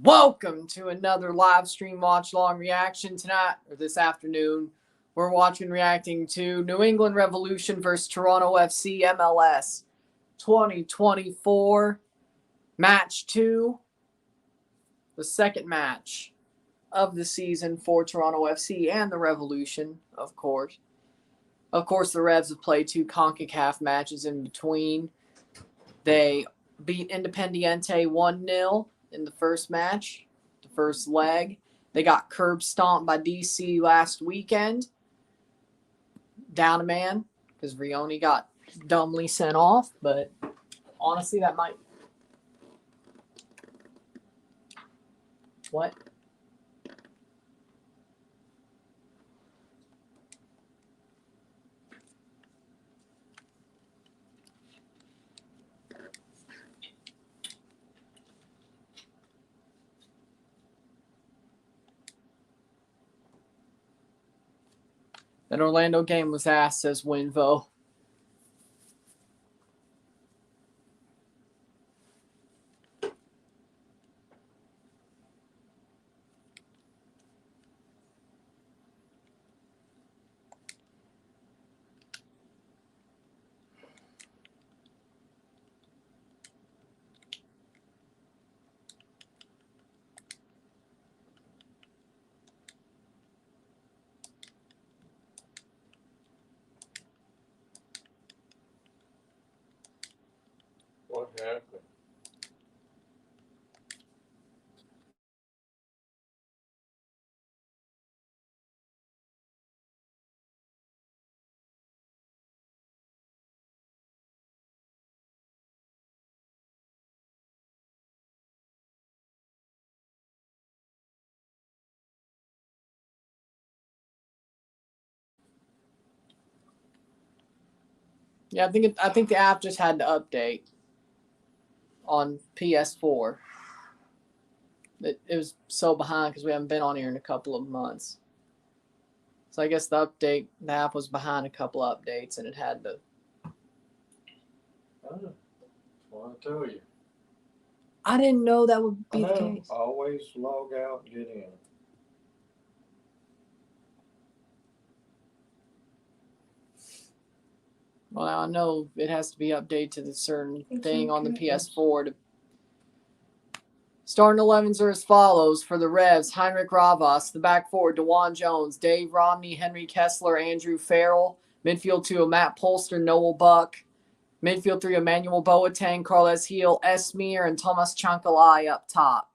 Welcome to another live stream watch long reaction tonight, or this afternoon. We're reacting to New England Revolution versus Toronto FC MLS 2024 Match 2, the second match of the season for Toronto FC and the Revolution, of course. Of course, the Revs have played 2 CONCACAF matches in between. They beat Independiente 1-0 in the first match, the first leg. They got curb stomped by DC last weekend. Down a man, because Rioni got dumbly sent off. But honestly, that might... What? That Orlando game was ass, says Winvo. What happened? Yeah, I think the app just had to update on PS4. It was so behind because we haven't been on here in a couple of months. So I guess the app was behind a couple of updates, and it had to. I want to tell you. I didn't know that would be the case. Always log out and get in. Well, I know it has to be updated to the certain thing on the PS4 to. Starting 11s are as follows for the Revs: Heinrich Ravas, the back four, DeJuan Jones, Dave Romney, Henry Kessler, Andrew Farrell. Midfield 2, Matt Polster, Noel Buck. Midfield 3, Emmanuel Boateng, Carles Heel, Esmir, and Thomas Chankalai up top.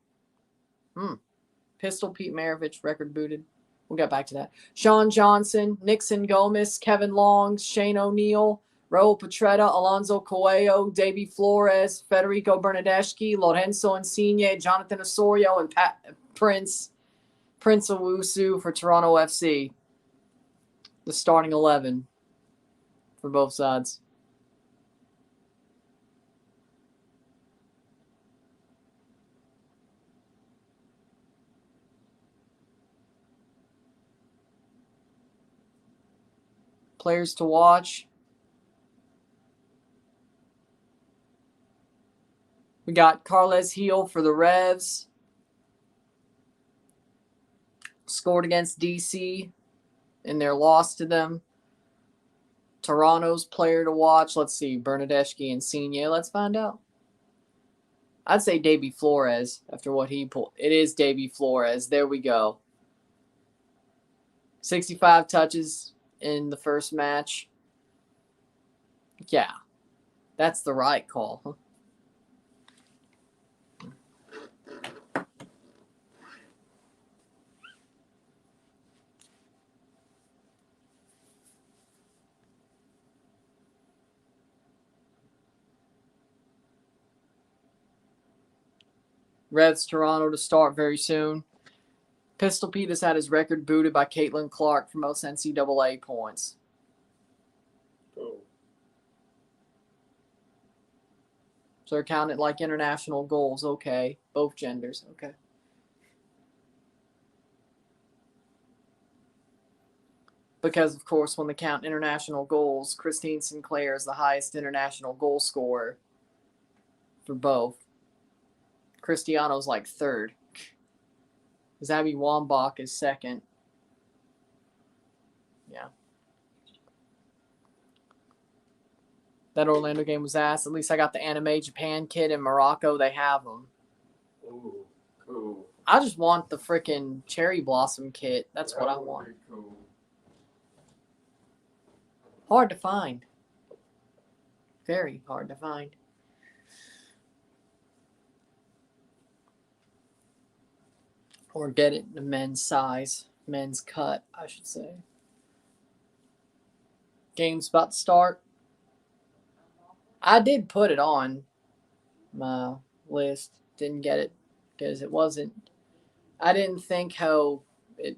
Pistol Pete Maravich, record booted. We'll get back to that. Sean Johnson, Nixon Gomez, Kevin Long, Shane O'Neill, Raul Petretta, Alonso Coelho, Davy Flores, Federico Bernadeschi, Lorenzo Insigne, Jonathan Osorio, and Prince Owusu for Toronto FC. The starting 11 for both sides. Players to watch. We got Carles Heel for the Revs. Scored against DC in their loss to them. Toronto's player to watch. Let's see. Bernadeschi and Insigne. Let's find out. I'd say Davy Flores after what he pulled. It is Davy Flores. There we go. 65 touches in the first match. Yeah. That's the right call. Huh? Revs Toronto to start very soon. Pistol Pete has had his record booted by Caitlin Clark for most NCAA points. Oh. So they're counted like international goals. Okay. Both genders. Okay. Because, of course, when they count international goals, Christine Sinclair is the highest international goal scorer for both. Cristiano's like third. Zabby Wambach is second. Yeah. That Orlando game was ass. At least I got the Anime Japan kit in Morocco. They have them. Ooh, cool. I just want the freaking Cherry Blossom kit. That's what I would want. be cool. Hard to find. Very hard to find. Or get it in the men's size. Men's cut, I should say. Game's about to start. I did put it on my list. Didn't get it because it wasn't. I didn't think how it.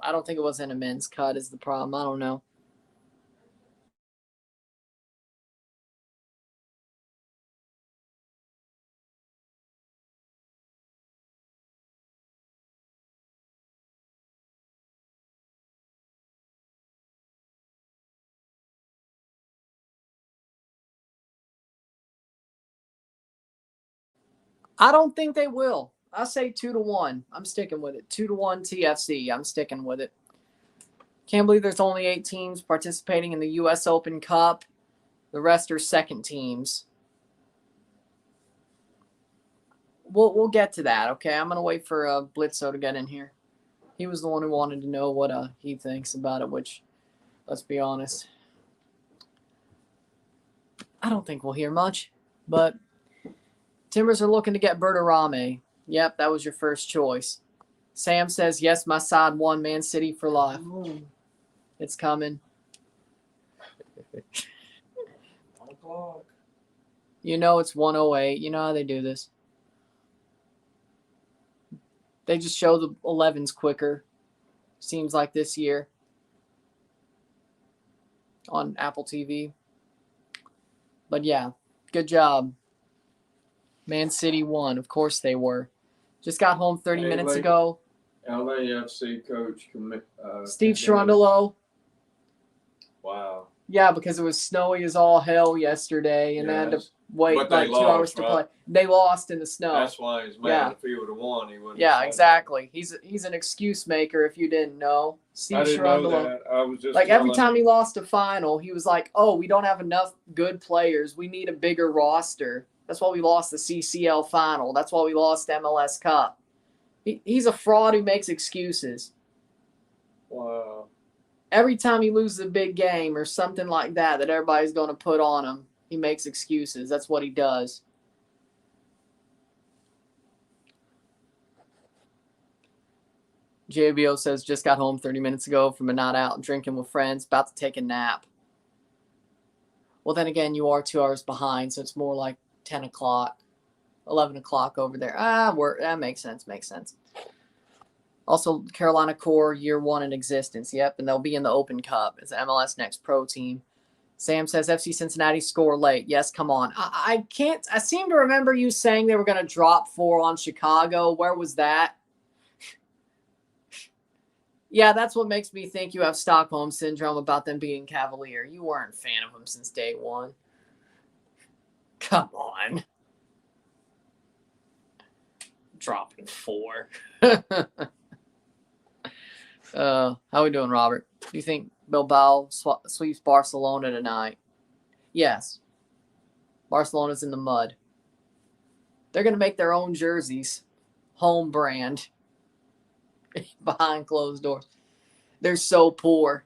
I don't think it was in a men's cut is the problem. I don't know. I don't think they will. I say 2-1. I'm sticking with it. 2-1 TFC. I'm sticking with it. Can't believe there's only 8 teams participating in the U.S. Open Cup. The rest are second teams. We'll get to that, okay? I'm going to wait for Blitzo to get in here. He was the one who wanted to know what he thinks about it, which, let's be honest, I don't think we'll hear much. But Timbers are looking to get Bertarame. Yep, that was your first choice. Sam says, yes, my side won. Man City for life. Ooh, it's coming. 1 o'clock. You know it's 1:08. You know how they do this. They just show the 11s quicker. Seems like this year. On Apple TV. But yeah, good job. Man City won. Of course they were. Just got home 30 minutes ago. LAFC coach Steve Cherundolo. Wow. Yeah, because it was snowy as all hell yesterday, and they had to wait like 2 hours to play. They lost in the snow. That's why he's mad. If he would have won, he wouldn't. Yeah, exactly. He's an excuse maker. If you didn't know, Steve I didn't know that. I was just like every time he lost a final, he was like, "Oh, we don't have enough good players. We need a bigger roster. That's why we lost the CCL final. That's why we lost MLS Cup." He's a fraud who makes excuses. Wow. Every time he loses a big game or something like that everybody's going to put on him, he makes excuses. That's what he does. JBO says, just got home 30 minutes ago from a night out drinking with friends, about to take a nap. Well, then again, you are 2 hours behind, so it's more like 10 o'clock, 11 o'clock over there. That makes sense. Also, Carolina Core, year 1 in existence. Yep, and they'll be in the Open Cup as the MLS Next Pro team. Sam says FC Cincinnati score late. Yes, come on. I can't. I seem to remember you saying they were going to drop 4 on Chicago. Where was that? Yeah, that's what makes me think you have Stockholm Syndrome about them being Cavalier. You weren't a fan of them since day 1. Come on. Dropping 4. How we doing, Robert? Do you think Bilbao sweeps Barcelona tonight? Yes. Barcelona's in the mud. They're going to make their own jerseys. Home brand. Behind closed doors. They're so poor.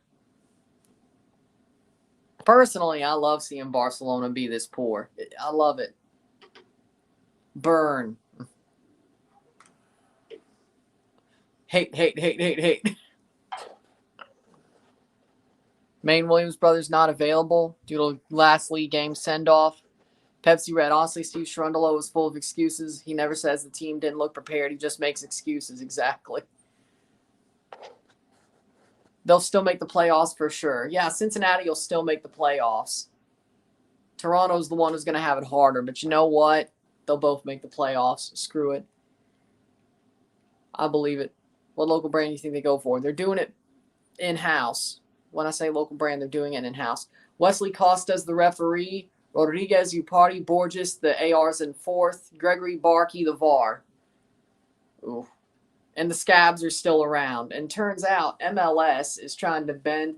Personally, I love seeing Barcelona be this poor. I love it. Burn. Hate. Maine Williams brothers not available due to last league game send-off. Pepsi Red. Honestly, Steve Cherundolo is full of excuses. He never says the team didn't look prepared. He just makes excuses. Exactly. They'll still make the playoffs for sure. Yeah, Cincinnati will still make the playoffs. Toronto's the one who's going to have it harder. But you know what? They'll both make the playoffs. Screw it. I believe it. What local brand do you think they go for? They're doing it in-house. When I say local brand, they're doing it in-house. Wesley Costa's the referee. Rodriguez, Upardi, Borges, the AR's in 4th. Gregory Barkey, the VAR. Ooh. And the scabs are still around. And turns out MLS is trying to bend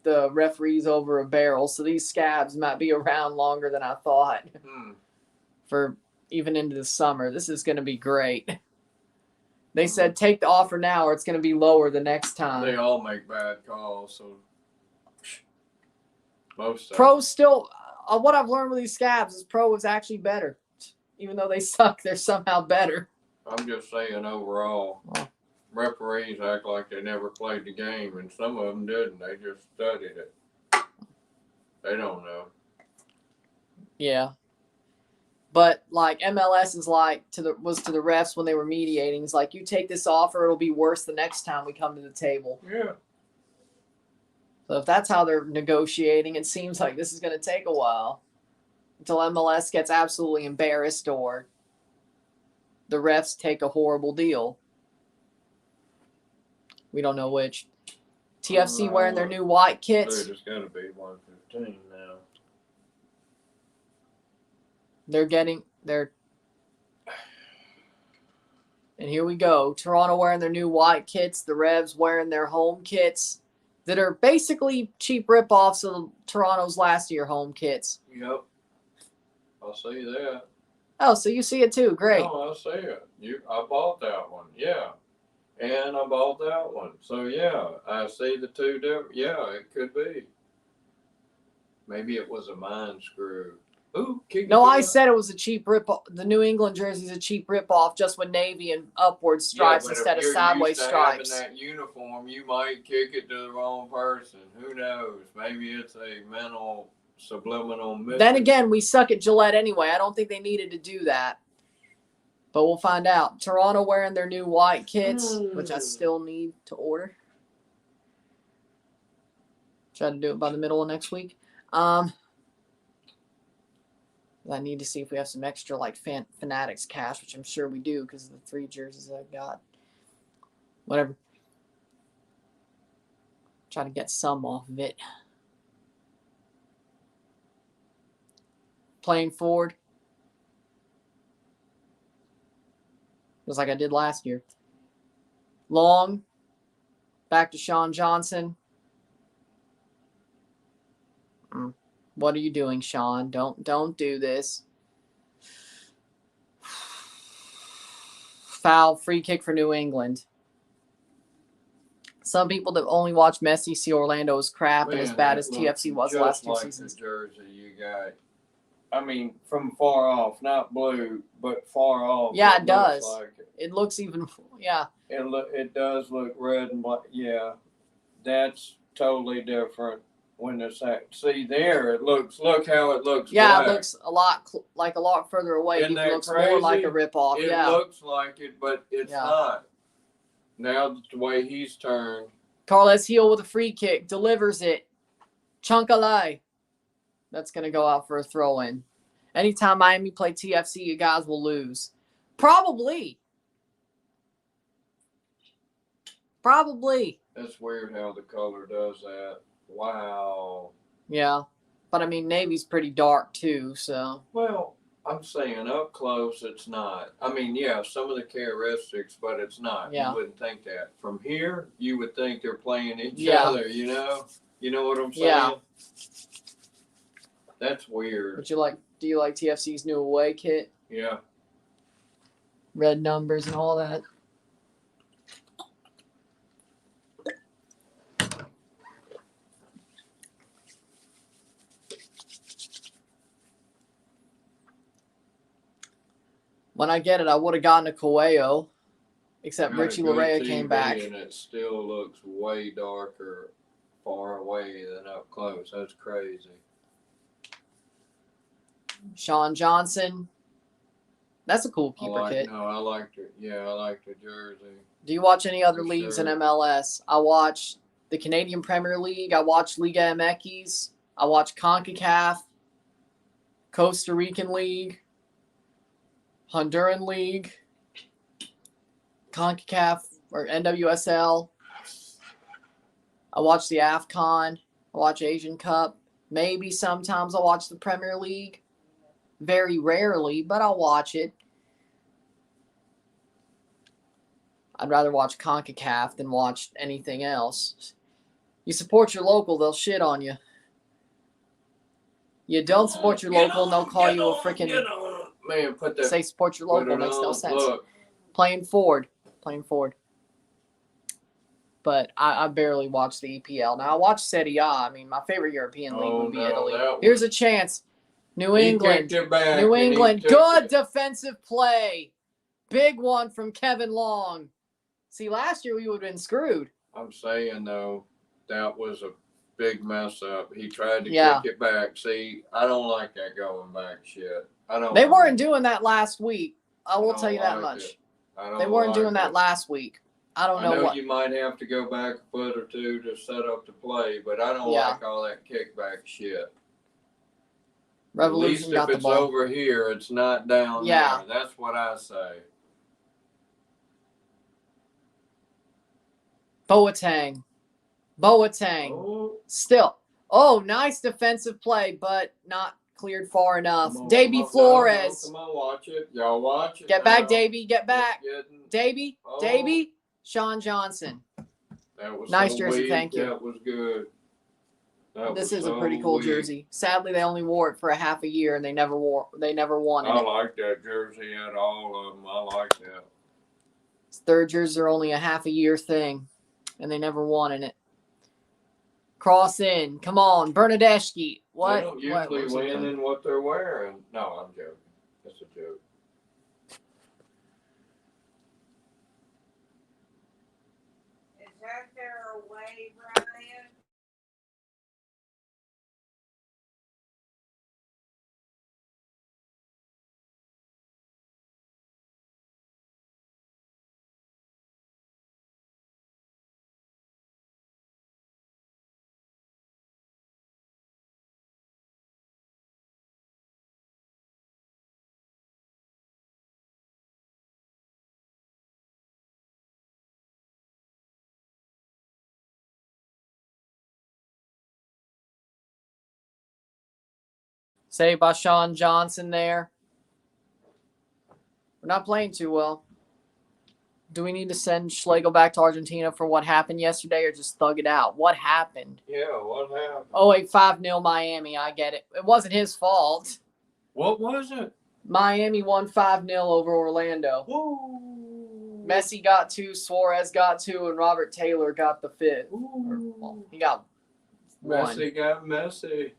the referees over a barrel, so these scabs might be around longer than I thought for even into the summer. This is going to be great. They said take the offer now or it's going to be lower the next time. They all make bad calls, so most Pro's still, what I've learned with these scabs is Pro is actually better. Even though they suck, they're somehow better. I'm just saying overall, referees act like they never played the game, and some of them didn't. They just studied it. They don't know. Yeah. But like MLS is like was to the refs when they were mediating. It's like, you take this offer, it'll be worse the next time we come to the table. Yeah. So if that's how they're negotiating, it seems like this is going to take a while until MLS gets absolutely embarrassed or the refs take a horrible deal. We don't know which. TFC wearing their new white kits. Dude, it's got to be 115 now. And here we go. Toronto wearing their new white kits. The Revs wearing their home kits that are basically cheap ripoffs of Toronto's last year home kits. Yep. I'll see that. Oh, so you see it too. Great. No, I see it. I bought that one. Yeah. And I bought that one. So, yeah, I see the two different. Yeah, it could be. Maybe it was a mind screw. Ooh, no, I said it was a cheap rip-off. The New England jersey is a cheap rip-off just with navy and upward stripes instead of sideways stripes. Having that uniform, you might kick it to the wrong person. Who knows? Maybe it's a mental subliminal message. Then again, we suck at Gillette anyway. I don't think they needed to do that. But we'll find out. Toronto wearing their new white kits, which I still need to order. Try to do it by the middle of next week. I need to see if we have some extra like Fanatics cash, which I'm sure we do because of the 3 jerseys I got. Whatever. Try to get some off of it. Playing forward. Just like I did last year. Long. Back to Sean Johnson. What are you doing, Sean? Don't do this. Foul, free kick for New England. Some people that only watch Messi see Orlando as crap and as bad as TFC was the last 2 seasons. The jersey you got. I mean, from far off, not blue, but far off. Yeah, it does. Like it looks even, yeah. It does look red and black. Yeah, that's totally different. When it's see there, look how it looks. Yeah, black. It looks a lot further away. It looks crazy? More like a ripoff. It looks like it, but it's not. Now the way he's turned. Carles Heel with a free kick, delivers it. Chunkalai. That's gonna go out for a throw in. Anytime Miami play TFC, you guys will lose. Probably. That's weird how the color does that. Wow. Yeah. But, I mean, navy's pretty dark, too, so. Well, I'm saying up close, it's not. I mean, yeah, some of the characteristics, but it's not. Yeah. You wouldn't think that. From here, you would think they're playing each other, you know? You know what I'm saying? Yeah. That's weird. But do you like TFC's new away kit? Yeah. Red numbers and all that. When I get it, I would have gotten a Coelho, except Richie Larea came back. And it still looks way darker far away than up close. That's crazy. Sean Johnson. That's a cool keeper kit. No, I liked it. Yeah, I liked the jersey. Do you watch any other leagues in MLS? I watch the Canadian Premier League. I watch Liga MX. I watch CONCACAF, Costa Rican League, Honduran League, CONCACAF or NWSL. I watch the AFCON. I watch Asian Cup. Maybe sometimes I'll watch the Premier League. Very rarely, but I'll watch it. I'd rather watch CONCACAF than watch anything else. You support your local, they'll shit on you. You don't support your local, and they'll call you a freaking... Man, put that... Say support your local makes no sense. Look. Playing forward. But I barely watch the EPL. Now, I watch Serie A. I mean, my favorite European league would be Italy. Here's a chance. New England. Good defensive play. Big one from Kevin Long. See, last year we would have been screwed. I'm saying, though, that was a big mess up. He tried to kick it back. See, I don't like that going back shit. They weren't doing that last week. I will tell you that much. They weren't doing that last week. I don't know what. You might have to go back a foot or two to set up the play, but I don't like all that kickback shit. Revolution got the ball. At least if it's over here, it's not down there. That's what I say. Boateng. Oh. Still. Oh, nice defensive play, but not cleared far enough. Davy Flores. Come on, watch it. Y'all watch it. Get back, Davy. Get back. Davy. Davy. Sean Johnson. That was nice jersey. Thank you. That was good. This is a pretty cool jersey. Sadly, they only wore it for a half a year, and they never won it. I like that jersey at all of them. I like that. Third jerseys are only a half a year thing, and they never won in it. Cross in. Come on, Bernadeschi. What? They don't usually win in what they're wearing. No, I'm joking. That's a joke. Is that there a way, Brian? Saved by Sean Johnson there. We're not playing too well. Do we need to send Schlegel back to Argentina for what happened yesterday or just thug it out? What happened? Yeah, what happened? Oh, wait, 5-0 Miami. I get it. It wasn't his fault. What was it? Miami won 5-0 over Orlando. Woo. Messi got 2, Suarez got 2, and Robert Taylor got the 5th. He got 1. Messi got Messi.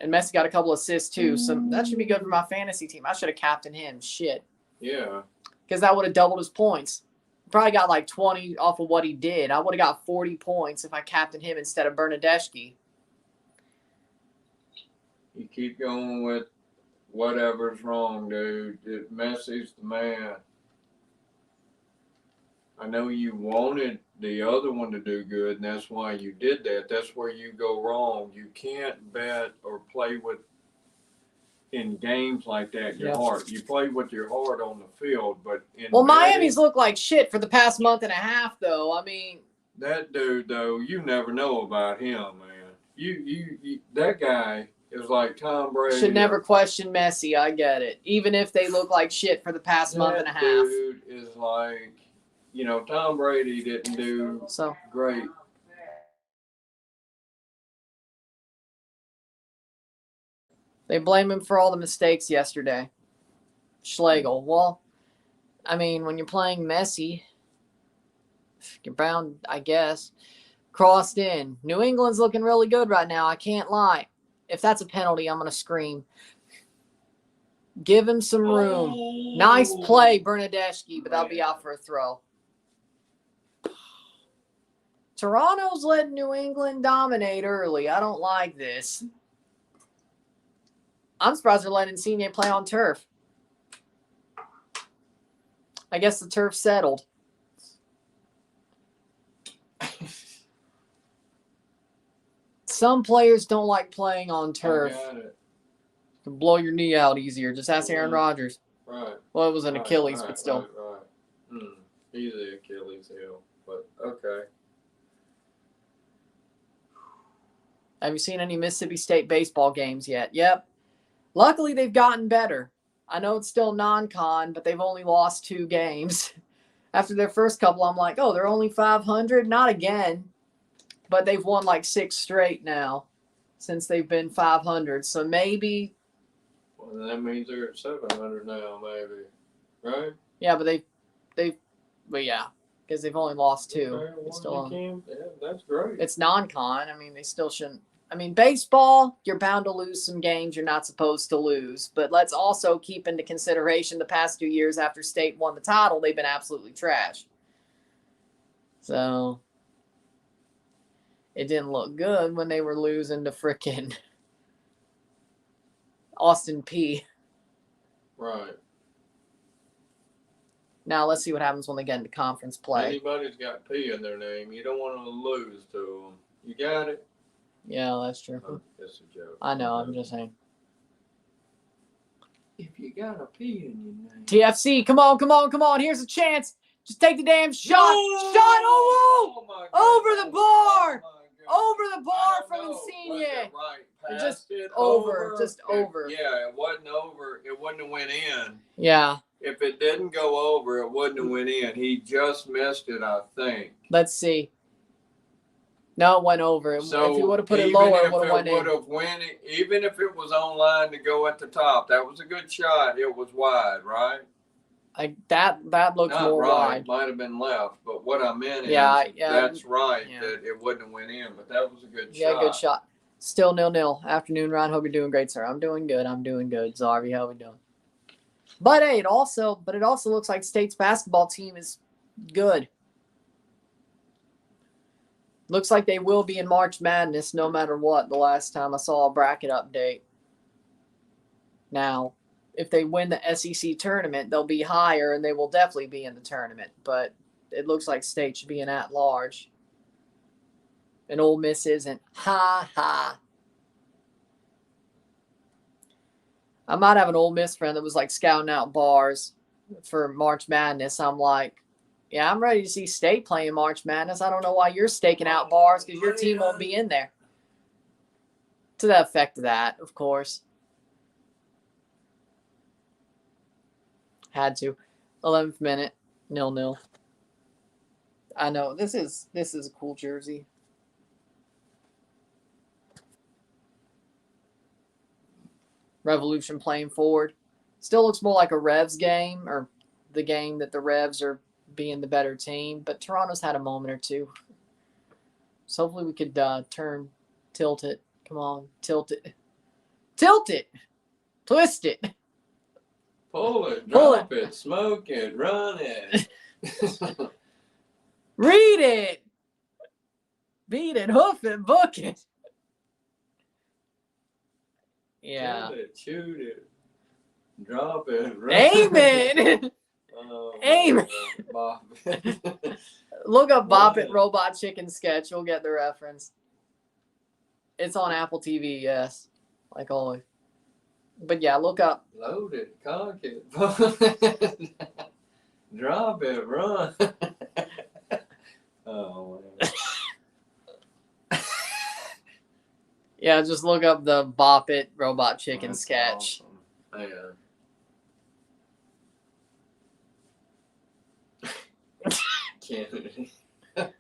And Messi got a couple assists too, so that should be good for my fantasy team. I should have captained him. Shit. Yeah. Because that would have doubled his points. Probably got like 20 off of what he did. I would have got 40 points if I captained him instead of Bernadeschi. You keep going with whatever's wrong, dude. Messi's the man. I know you wanted the other one to do good, and that's why you did that. That's where you go wrong. You can't bet or play with in games like that your heart. You play with your heart on the field, but in Miami's looked like shit for the past month and a half, though. I mean, that dude, though, you never know about him, man. You that guy is like Tom Brady. Should never question Messi. I get it. Even if they look like shit for the past month and a half. Dude is like, Tom Brady didn't do great. They blame him for all the mistakes yesterday. Schlegel. Well, I mean, when you're playing Messi, you're bound, I guess. Crossed in. New England's looking really good right now. I can't lie. If that's a penalty, I'm going to scream. Give him some room. Oh. Nice play, Bernadeschi, but that'll be out for a throw. Toronto's let New England dominate early. I don't like this. I'm surprised they're letting Insigne play on turf. I guess the turf settled. Some players don't like playing on turf. I got it. You can blow your knee out easier. Just ask Aaron Rodgers. Right. Well, it was an Achilles, but still. Right. He's the Achilles heel, but okay. Have you seen any Mississippi State baseball games yet? Yep. Luckily, they've gotten better. I know it's still non-con, but they've only lost 2 games. After their first couple, I'm like, oh, they're only 500? Not again. But they've won like 6 straight now since they've been 500. So maybe. Well, that means they're at 700 now, maybe. Right? Yeah, but but yeah, because they've only lost 2. Yeah, that's great. It's non-con. I mean, they still shouldn't. I mean, baseball, you're bound to lose some games you're not supposed to lose. But let's also keep into consideration the past 2 years after State won the title, they've been absolutely trash. So it didn't look good when they were losing to frickin' Austin P. Right. Now let's see what happens when they get into conference play. Anybody's got P in their name, you don't want to lose to them. You got it? Yeah, that's true. Oh, that's a joke. I know, I'm just saying. If you got a P in your name. TFC, come on. Here's a chance. Just take the damn shot. No! Shot. Oh, my over the bar. Oh, over the bar from Insigne. Right. Just it over. Just over. Yeah, it wasn't over. It wouldn't have went in. Yeah. If it didn't go over, it wouldn't have went in. He just missed it, I think. Let's see. No, it went over. So if you would have put it lower, it would have went in. Even if it was on line to go at the top, that was a good shot. It was wide, right? That looks Not more right. wide. Might have been left, but what I meant is that's right. Yeah. That it wouldn't have went in, but that was a good shot. Yeah, good shot. Still 0-0. Afternoon, Ron. Hope you're doing great, sir. I'm doing good. Zarvi, how we doing? But hey, it also looks like State's basketball team is good. Looks like they will be in March Madness no matter what. The last time I saw a bracket update. Now, if they win the SEC tournament, they'll be higher and they will definitely be in the tournament. But it looks like State should be an at-large. And Ole Miss isn't. Ha ha. I might have an Ole Miss friend that was like scouting out bars for March Madness. I'm like, yeah, I'm ready to see State playing March Madness. I don't know why you're staking out bars because your team won't be in there. To the effect of that, of course. Had to. 11th minute, 0-0. I know this is a cool jersey. Revolution playing forward. Still looks more like a Revs game, or the game that the Revs are being the better team. But Toronto's had a moment or two. So hopefully we could tilt it. Come on, tilt it. Tilt it. Twist it. Pull it, drop it, smoke it, run it. Read it. Beat it, hoof it, book it. Yeah. Kill it, shoot it, drop it, run Aim it. Aim it. Bop it. Look up Bop It Robot Chicken Sketch. You'll get the reference. It's on Apple TV, yes. Like always. But yeah, look up. Load it, cock it, drop it, run. Oh, man. Yeah, just look up the Bop It Robot Chicken That's Sketch. Awesome. Kennedy. It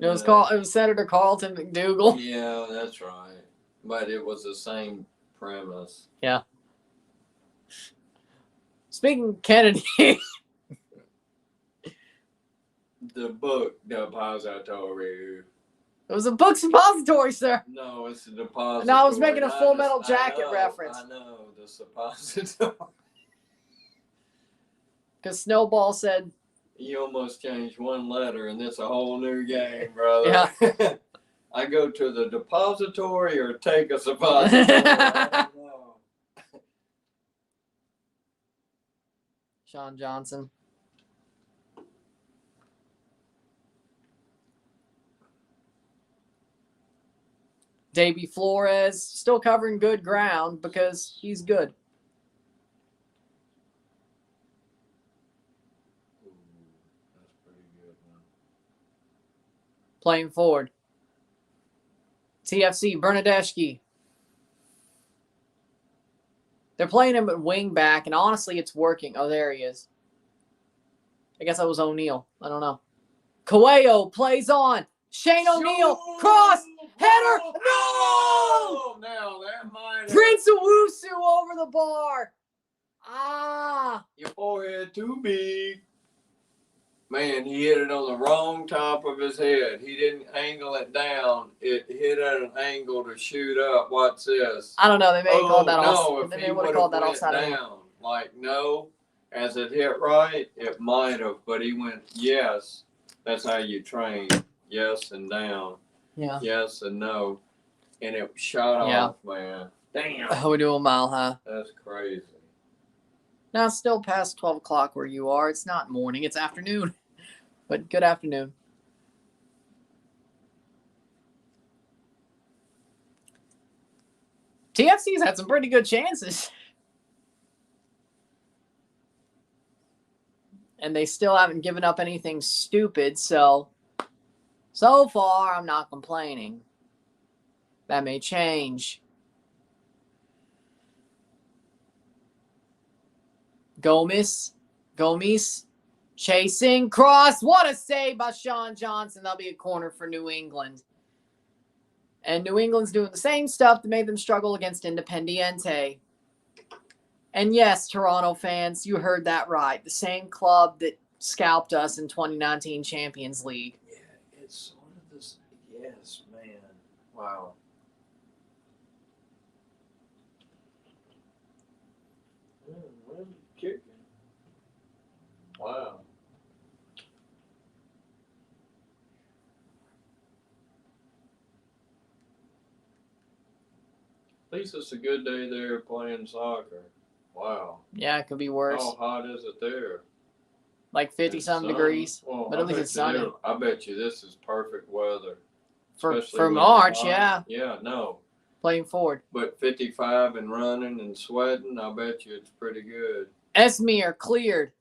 was Senator Carlton McDougal. Yeah, that's right. But it was the same premise. Yeah. Speaking of Kennedy. The book depository. It was a book suppository, sir. No, it's a depository. No, I was making a Full Metal Jacket reference. I know, the suppository. Because Snowball said... You almost changed one letter, and it's a whole new game, brother. Yeah. I go to the depository or take a suppository. I don't know. Sean Johnson. Davey Flores still covering good ground because he's good. Ooh, that's pretty good, man. Playing forward. TFC, Bernadeschi. They're playing him at wing back, and honestly, it's working. Oh, there he is. I guess that was O'Neal. I don't know. Coelho plays on. Shane O'Neal. Cross. Header. No! Oh, now that might Prince Owusu over the bar. Ah. Your forehead too big. Man, he hit it on the wrong top of his head. He didn't angle it down. It hit at an angle to shoot up. What's this? I don't know. They may have called that no, They would have called that offside. Down, like, no, as it hit right, it might have, but he went, yes. That's how you train. Yes and down. Yeah. Yes and no. And it shot off, man. Damn. We do a mile high. That's crazy. Now it's still past 12 o'clock where you are. It's not morning. It's afternoon. But good afternoon. TFC's had some pretty good chances. And they still haven't given up anything stupid. So far, I'm not complaining. That may change. Gomes, chasing, cross. What a save by Sean Johnson. That'll be a corner for New England. And New England's doing the same stuff that made them struggle against Independiente. And yes, Toronto fans, you heard that right. The same club that scalped us in 2019 Champions League. Yeah, it's sort of this. Yes, man. Wow. Kicking. Wow. At least it's a good day there playing soccer. Wow. Yeah, it could be worse. How hot is it there? Like 50-something degrees. Well, but at least it's sunny. I bet you this is perfect weather. For March, yeah. Yeah, no. Playing forward. But 55 and running and sweating, I bet you it's pretty good. Esmir cleared.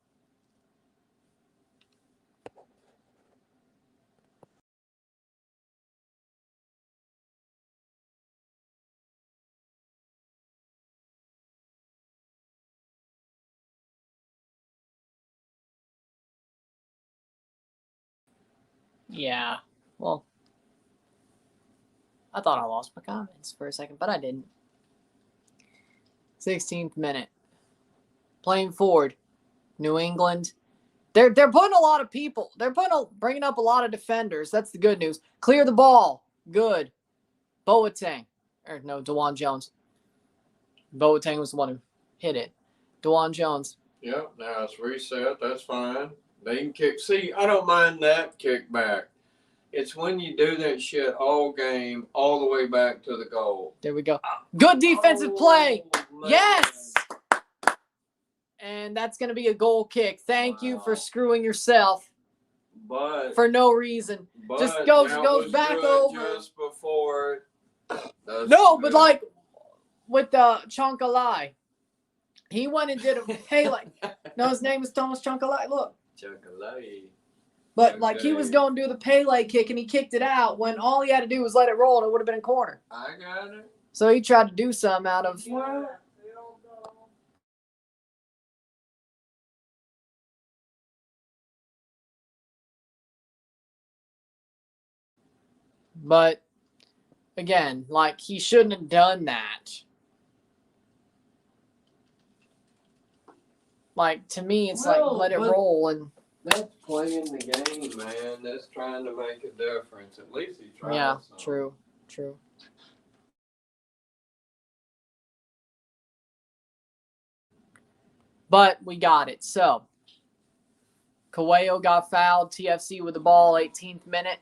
Yeah, well, I thought I lost my comments for a second, but I didn't. 16th minute. Playing forward. New England. They're putting a lot of people. They're bringing up a lot of defenders. That's the good news. Clear the ball. Good. Boateng. DeJuan Jones. Boateng was the one who hit it. DeJuan Jones. Yep, now it's reset. That's fine. They can kick. See, I don't mind that kickback. It's when you do that shit all game, all the way back to the goal. There we go. Good defensive play. Man. Yes. And that's going to be a goal kick. Thank you for screwing yourself. But for no reason. Just goes back over. Just before. No, but like with Chonkalai. He went and did a Pele. No, his name is Thomas Chonkalai. Look. Chonkalai. But like he was going to do the Pele kick and he kicked it out when all he had to do was let it roll and it would have been a corner. I got it. So he tried to do something out of. But again, like he shouldn't have done that. Like to me, it's like let it roll and. That's playing the game, man. That's trying to make a difference. At least he tried. Yeah, something. true. But we got it. So, Coelho got fouled. TFC with the ball, 18th minute.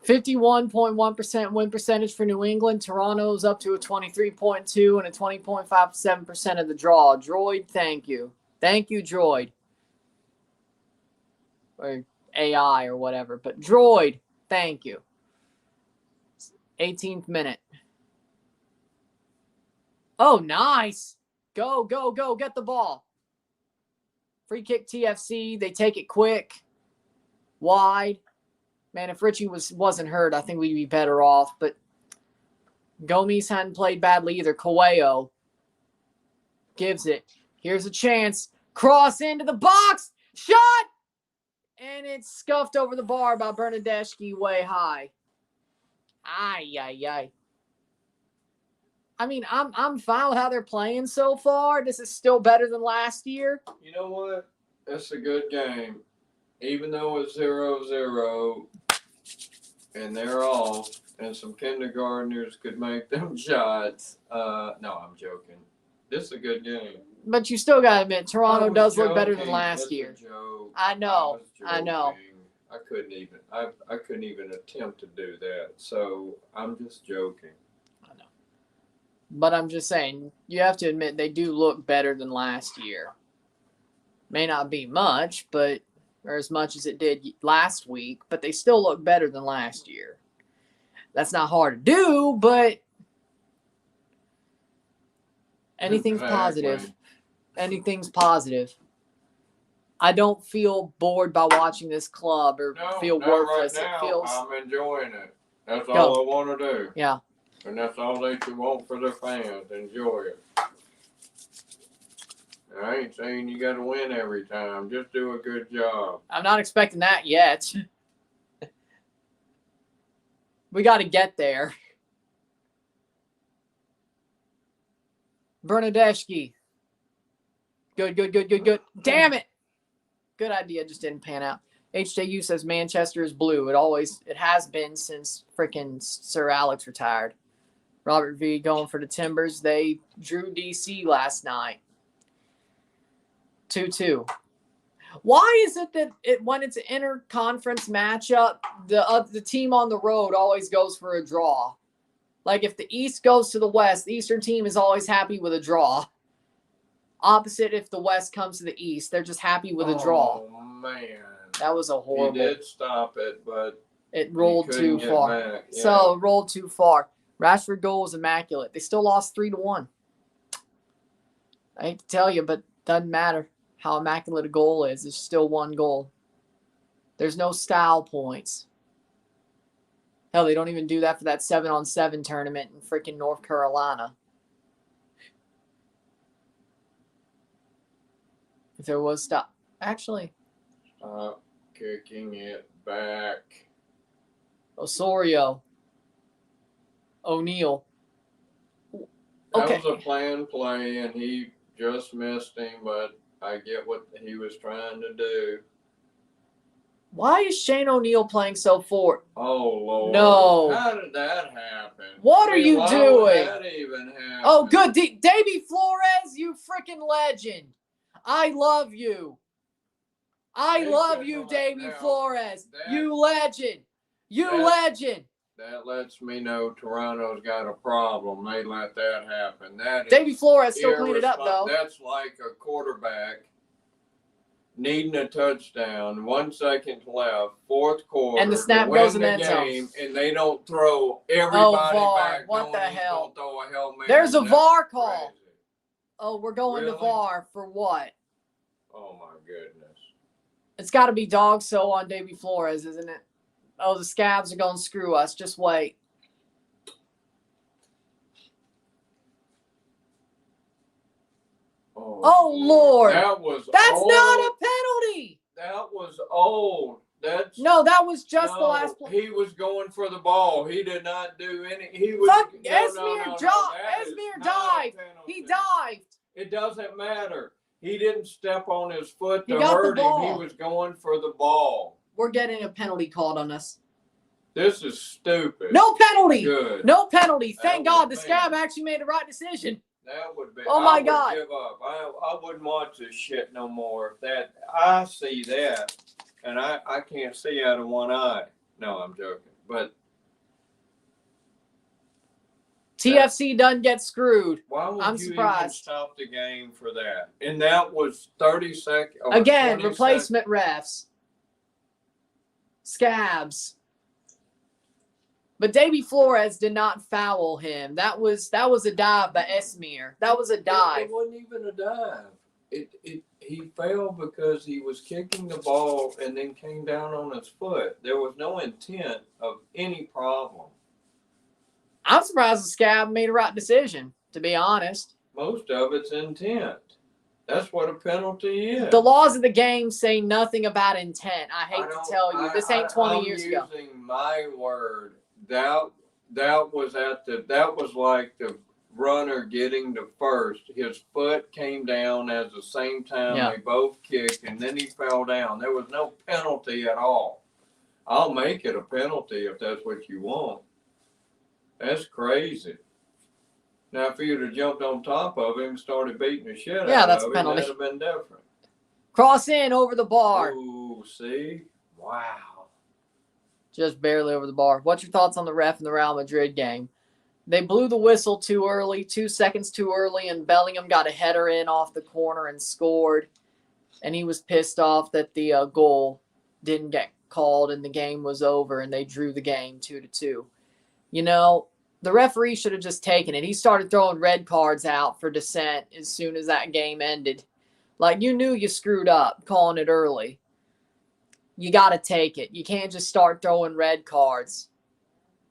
51.1% win percentage for New England. Toronto's up to a 23.2 and a 20.57% of the draw. Droid, thank you. Thank you, Droid. Or AI or whatever. But Droid, thank you. 18th minute. Oh, nice. Go. Get the ball. Free kick TFC. They take it quick. Wide. Man, if Richie wasn't hurt, I think we'd be better off. But Gomes hadn't played badly either. Coelho gives it. Here's a chance. Cross into the box. Shot! And it's scuffed over the bar by Bernadeschi way high. Ay, ay, ay. I mean, I'm fine with how they're playing so far. This is still better than last year. You know what? It's a good game. Even though it's 0-0 and they're off and some kindergartners could make them shots. No, I'm joking. This is a good game. But you still got to admit, Toronto does look better than joking. last It's a year. joke. I know. I know. I couldn't even attempt to do that. So I'm just joking. I know. But I'm just saying, you have to admit they do look better than last year. May not be much, or as much as it did last week, but they still look better than last year. That's not hard to do, but anything's positive. Anything's positive. I don't feel bored by watching this club or feel worthless. Right now. It feels. I'm enjoying it. That's all I want to do. Yeah. And that's all they should want for their fans. Enjoy it. I ain't saying you got to win every time. Just do a good job. I'm not expecting that yet. We got to get there. Bernadeschi. Good. Damn it. Good idea. Just didn't pan out. HJU says Manchester is blue. It has been since freaking Sir Alex retired. Robert V going for the Timbers. They drew DC last night. 2-2. Why is it that when it's an inter-conference matchup, the team on the road always goes for a draw? Like if the East goes to the West, the Eastern team is always happy with a draw. Opposite if the West comes to the East, they're just happy with a draw. Oh, man. That was a horrible. He did stop it, but it rolled too far. Back. Yeah. So it rolled too far. Rashford goal was immaculate. They still lost 3-1. I hate to tell you, but doesn't matter how immaculate a goal is. It's still one goal. There's no style points. Hell, they don't even do that for that 7-on-7 tournament in freaking North Carolina. If there was stop. Actually. Stop kicking it back. Osorio. O'Neal. Okay. That was a planned play, and he just missed him, but I get what he was trying to do. Why is Shane O'Neal playing so forward? Oh, Lord. No. How did that happen? What are you doing? Why did that even happen? Oh, good. Davy Flores, you freaking legend. I love you. I love you, Davy Flores. You legend. You legend. That lets me know Toronto's got a problem. They let that happen. Davy Flores still cleaned it up, though. That's like a quarterback needing a touchdown, 1 second left, fourth quarter, and the snap goes in the end zone, and they don't throw everybody back. What the hell? Throw a Hail Mary. There's a VAR call. Crazy. Oh, we're going to VAR for what? Oh my goodness! It's got to be dog so on Davy Flores, isn't it? Oh, the scabs are going to screw us. Just wait. Oh Lord! That's old. Not a penalty. That was old. That was just the last play. He was going for the ball. He did not do any. He was. Esmir dived. He dived. It doesn't matter. He didn't step on his foot to hurt him. He was going for the ball. We're getting a penalty called on us. This is stupid. No penalty. Good. No penalty. Thank God the scab actually made the right decision. That would be. Oh my God! Give up. I wouldn't watch this shit no more. I see that, and I can't see out of one eye. No, I'm joking. But TFC doesn't get screwed. Why would I'm you surprised. even stop the game for that? And that was 30 seconds. Again, replacement refs. Scabs. But Davy Flores did not foul him. That was a dive by Esmir. That was a dive. It wasn't even a dive. He fell because he was kicking the ball and then came down on his foot. There was no intent of any problem. I'm surprised the scab made a right decision, to be honest. Most of it's intent. That's what a penalty is. The laws of the game say nothing about intent. I hate to tell you. This ain't 20 years ago. I'm using my word. That was like the runner getting to first. His foot came down at the same time they both kicked, and then he fell down. There was no penalty at all. I'll make it a penalty if that's what you want. That's crazy. Now, if you'd have jumped on top of him and started beating the shit out that's of a him, penalty. that'd have been different. Cross in over the bar. Ooh, see? Wow. Just barely over the bar. What's your thoughts on the ref in the Real Madrid game? They blew the whistle too early, 2 seconds too early, and Bellingham got a header in off the corner and scored. And he was pissed off that the goal didn't get called and the game was over and they drew the game 2-2. You know, the referee should have just taken it. He started throwing red cards out for dissent as soon as that game ended. Like, you knew you screwed up calling it early. You got to take it. You can't just start throwing red cards.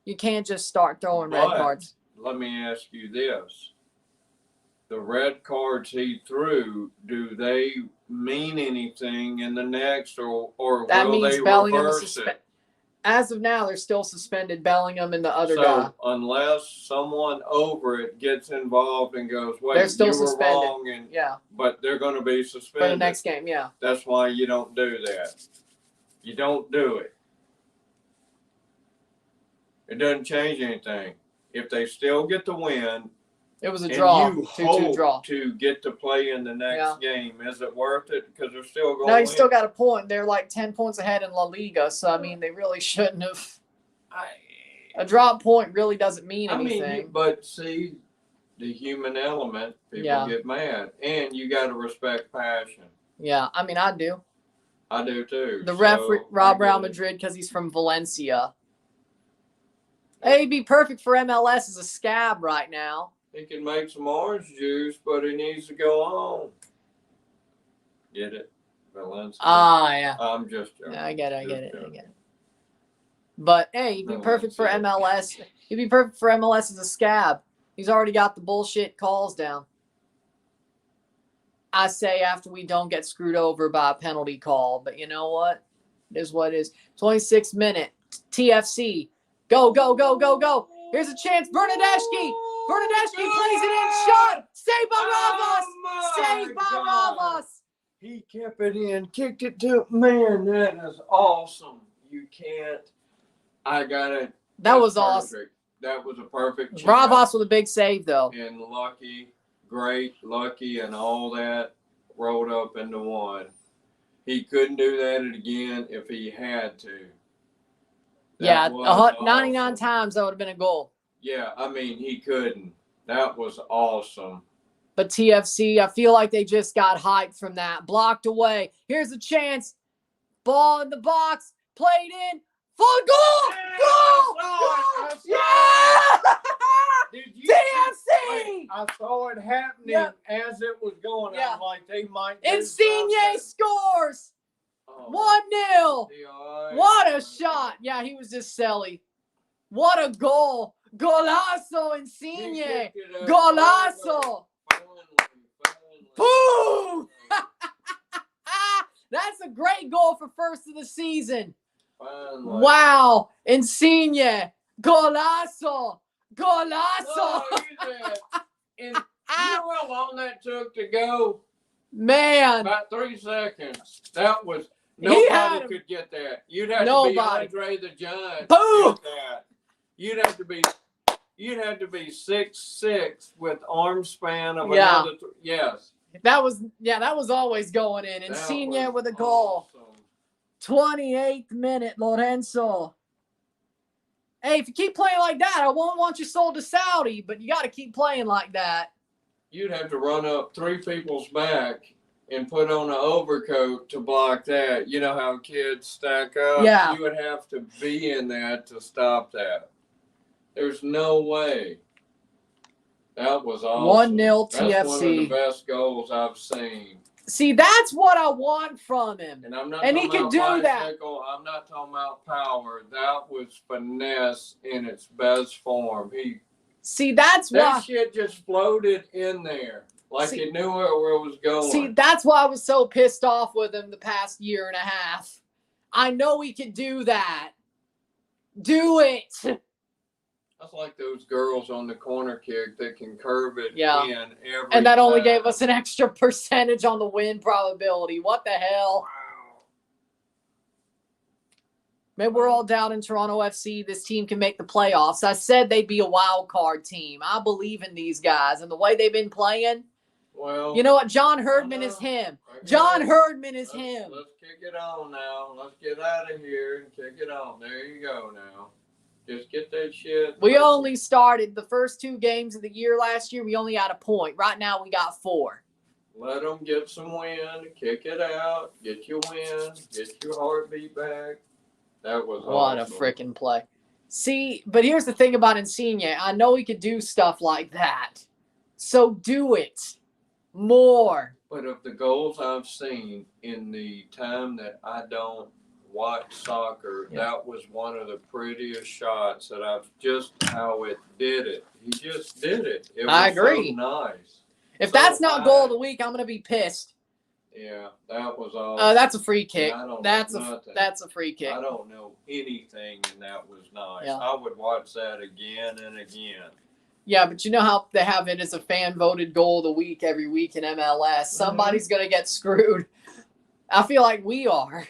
You can't just start throwing red cards. Let me ask you this. The red cards he threw, do they mean anything in the next, or that will means they Bellingham reverse it? As of now, they're still suspended Bellingham and the other So guy. unless someone over it gets involved and goes, wait, They're still you suspended. were wrong, and but they're going to be suspended for the next game. That's why you don't do that. You don't do it. It doesn't change anything. If they still get the win, it was a draw. And you 2-2 hope draw to get to play in the next game. Is it worth it? Because they're still going. No, you still got a point. They're like 10 points ahead in La Liga. So I mean, they really shouldn't have. A drop point really doesn't mean anything. But see, the human element, people get mad, and you got to respect passion. Yeah, I mean, I do. I do too. The ref robbed Real Madrid because he's from Valencia. Hey, he'd be perfect for MLS as a scab right now. He can make some orange juice, but he needs to go on. Get it? Valencia. Yeah. I'm just joking. Yeah, I get it. But, hey, he'd be perfect for MLS. He'd be perfect for MLS as a scab. He's already got the bullshit calls down. I say after we don't get screwed over by a penalty call. But you know what? It is what it is. 26th minute. TFC. Go, go, go, go, go. Here's a chance. Bernadeschi plays it in. Shot. Saved by Ramos. Saved by Ramos. He kept it in. Kicked it to. Man, that is awesome. You can't. I got it. That was awesome. That was a perfect chance. Ramos with a big save, though. And lucky, and all that rolled up into one. He couldn't do that again if he had to. 99 times that would have been a goal. Yeah, I mean, he couldn't. That was awesome. But TFC, I feel like they just got hyped from that. Blocked away. Here's a chance. Ball in the box. Played in. For goal! Goal! Yeah! Did you TFC! I saw it happening as it was going. I was like, they might. Insigne scores! 1-0. What a shot. Yeah, he was just silly. What a goal. Golazo, Insigne. Golazo. Boom! That's a great goal for first of the season. Finally. Wow. Insigne. Golazo. Golazo. You know how long that took to go? Man. About 3 seconds. That was, nobody could get that. You'd have to be Andre the Giant. Boom. To get that. You'd have to be 6'6" with arm span of another. Yes. That was always going in. Insigne with a goal. Awesome. 28th minute, Lorenzo. Hey, if you keep playing like that, I won't want you sold to Saudi, but you got to keep playing like that. You'd have to run up 3 people's back and put on an overcoat to block that. You know how kids stack up? Yeah. You would have to be in that to stop that. There's no way. That was awesome. 1-0 TFC. That's one of the best goals I've seen. See, that's what I want from him. And I'm not he can do that. I'm not talking about power. That was finesse in its best form. See, that's why. That shit just floated in there. Like he knew where it was going. See, that's why I was so pissed off with him the past year and a half. I know he can do that. Do it. That's like those girls on the corner kick that can curve it Yeah. in every And that only time. gave us an extra percentage on the win probability. What the hell? Wow. Maybe we're all down in Toronto FC. This team can make the playoffs. I said they'd be a wild card team. I believe in these guys. And the way they've been playing, Well, you know what? John Herdman is him. John Herdman is him. Let's kick it on now. Let's get out of here and kick it on. There you go now. Just get that shit. We only started the first 2 games of the year last year. We only had a point. Right now, we got 4. Let them get some wind. Kick it out. Get your wind. Get your heartbeat back. That was What awesome. a freaking play. See, but here's the thing about Insigne. I know he could do stuff like that. So do it more. But of the goals I've seen in the time that I don't watch soccer, that was one of the prettiest shots that I've just how it did it. He just did it. It was I agree. so nice. If So that's not goal of the week, I'm going to be pissed. Yeah, that was awesome. That's a free kick. I don't That's know a nothing. that's a free kick. I don't know anything, and that was nice. Yeah. I would watch that again and again. Yeah, but you know how they have it as a fan voted goal of the week every week in MLS. Somebody's going to get screwed. I feel like we are.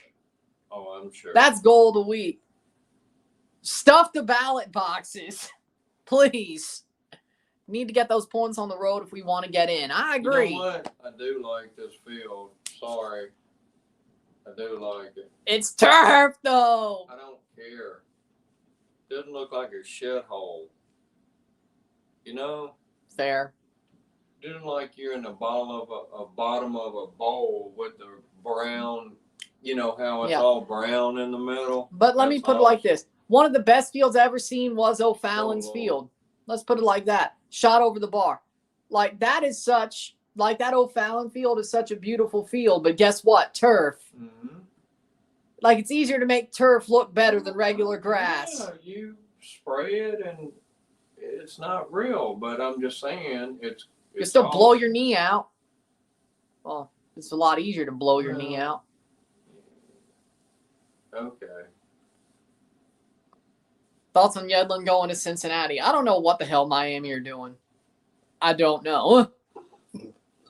Oh, I'm sure. That's goal of the week. Stuff the ballot boxes, please. Need to get those points on the road if we want to get in. I agree. You know what? I do like this field. Sorry. I do like it. It's turf, though. I don't care. Doesn't look like a shithole. You know? Fair. Doesn't like you're in the bottom of a bowl with the brown, you know how it's all brown in the middle. But let me put it like this. One of the best fields I ever seen was O'Fallon's Oh. field. Let's put it like that. Shot over the bar. Like that O'Fallon field is such a beautiful field, but guess what? Turf. Mm-hmm. Like it's easier to make turf look better than regular grass. Yeah, you spray it and it's not real, but I'm just saying You still blow your knee out. Well, it's a lot easier to blow your knee out. Okay. Thoughts on Yedlin going to Cincinnati? I don't know what the hell Miami are doing. I don't know.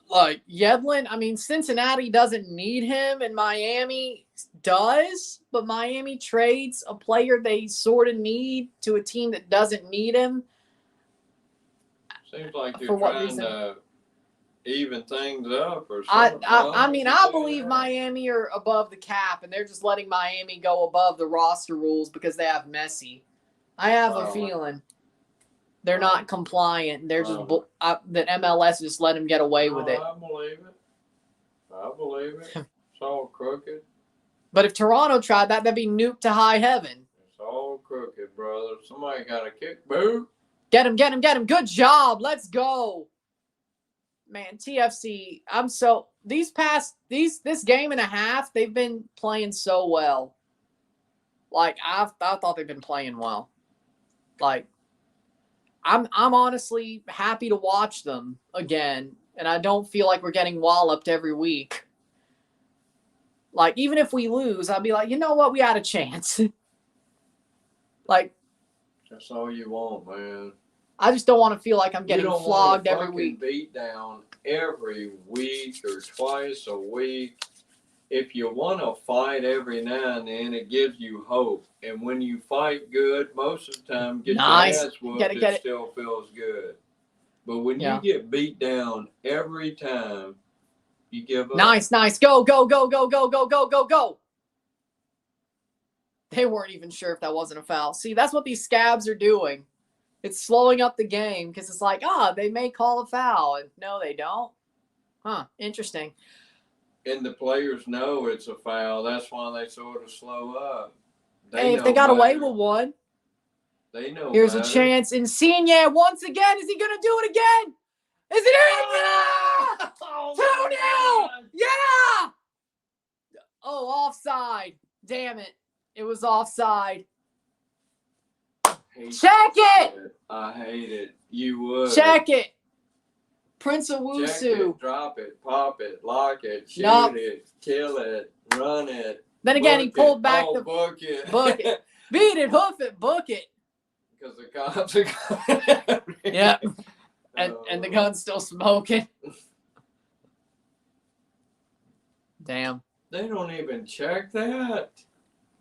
Like, Yedlin, I mean, Cincinnati doesn't need him, and Miami does, but Miami trades a player they sort of need to a team that doesn't need him. Seems like For you're what trying reason? to even things up or I something. mean, I believe Miami are above the cap, and they're just letting Miami go above the roster rules because they have Messi. I have a feeling they're not compliant. They're just that MLS just let them get away with it. I believe it. I believe it. It's all crooked. But if Toronto tried that, that'd be nuked to high heaven. It's all crooked, brother. Somebody got a kick boot. Get him, get him, get him. Good job. Let's go. Man, TFC, this game and a half, they've been playing so well. Like, I thought they've been playing well. Like, I'm honestly happy to watch them again, and I don't feel like we're getting walloped every week. Like, even if we lose, I'll be like, you know what? We had a chance. Like, That's all you want, man. I just don't want to feel like I'm getting You don't flogged want a every fucking week. beat down every week or twice a week. If you want to fight every now and then, it gives you hope. And when you fight good, most of the time, get your ass whooped, it still feels good. But when you get beat down every time, you give up. Nice. Go, go, go, go, go, go, go, go, go. They weren't even sure if that wasn't a foul. See, that's what these scabs are doing. It's slowing up the game because it's like, they may call a foul. And no, they don't. Huh, interesting. And the players know it's a foul. That's why they sort of slow up. Hey, if they got away with one. They know Here's better. a chance. Insigne once again. Is he going to do it again? Is it in? Yeah! 2-0! Yeah! Oh, offside. Damn it. It was offside. Check it! I hate it. You would. Check it. Prince of Check Wusu. it, drop it, pop it, lock it, shoot Nope. it, kill it, run it. Then again, he book pulled it. back Oh, the book it. book it. Beat it, hoof it, book it. Because the cops are coming. Yeah. And the gun's still smoking. Damn. They don't even check that.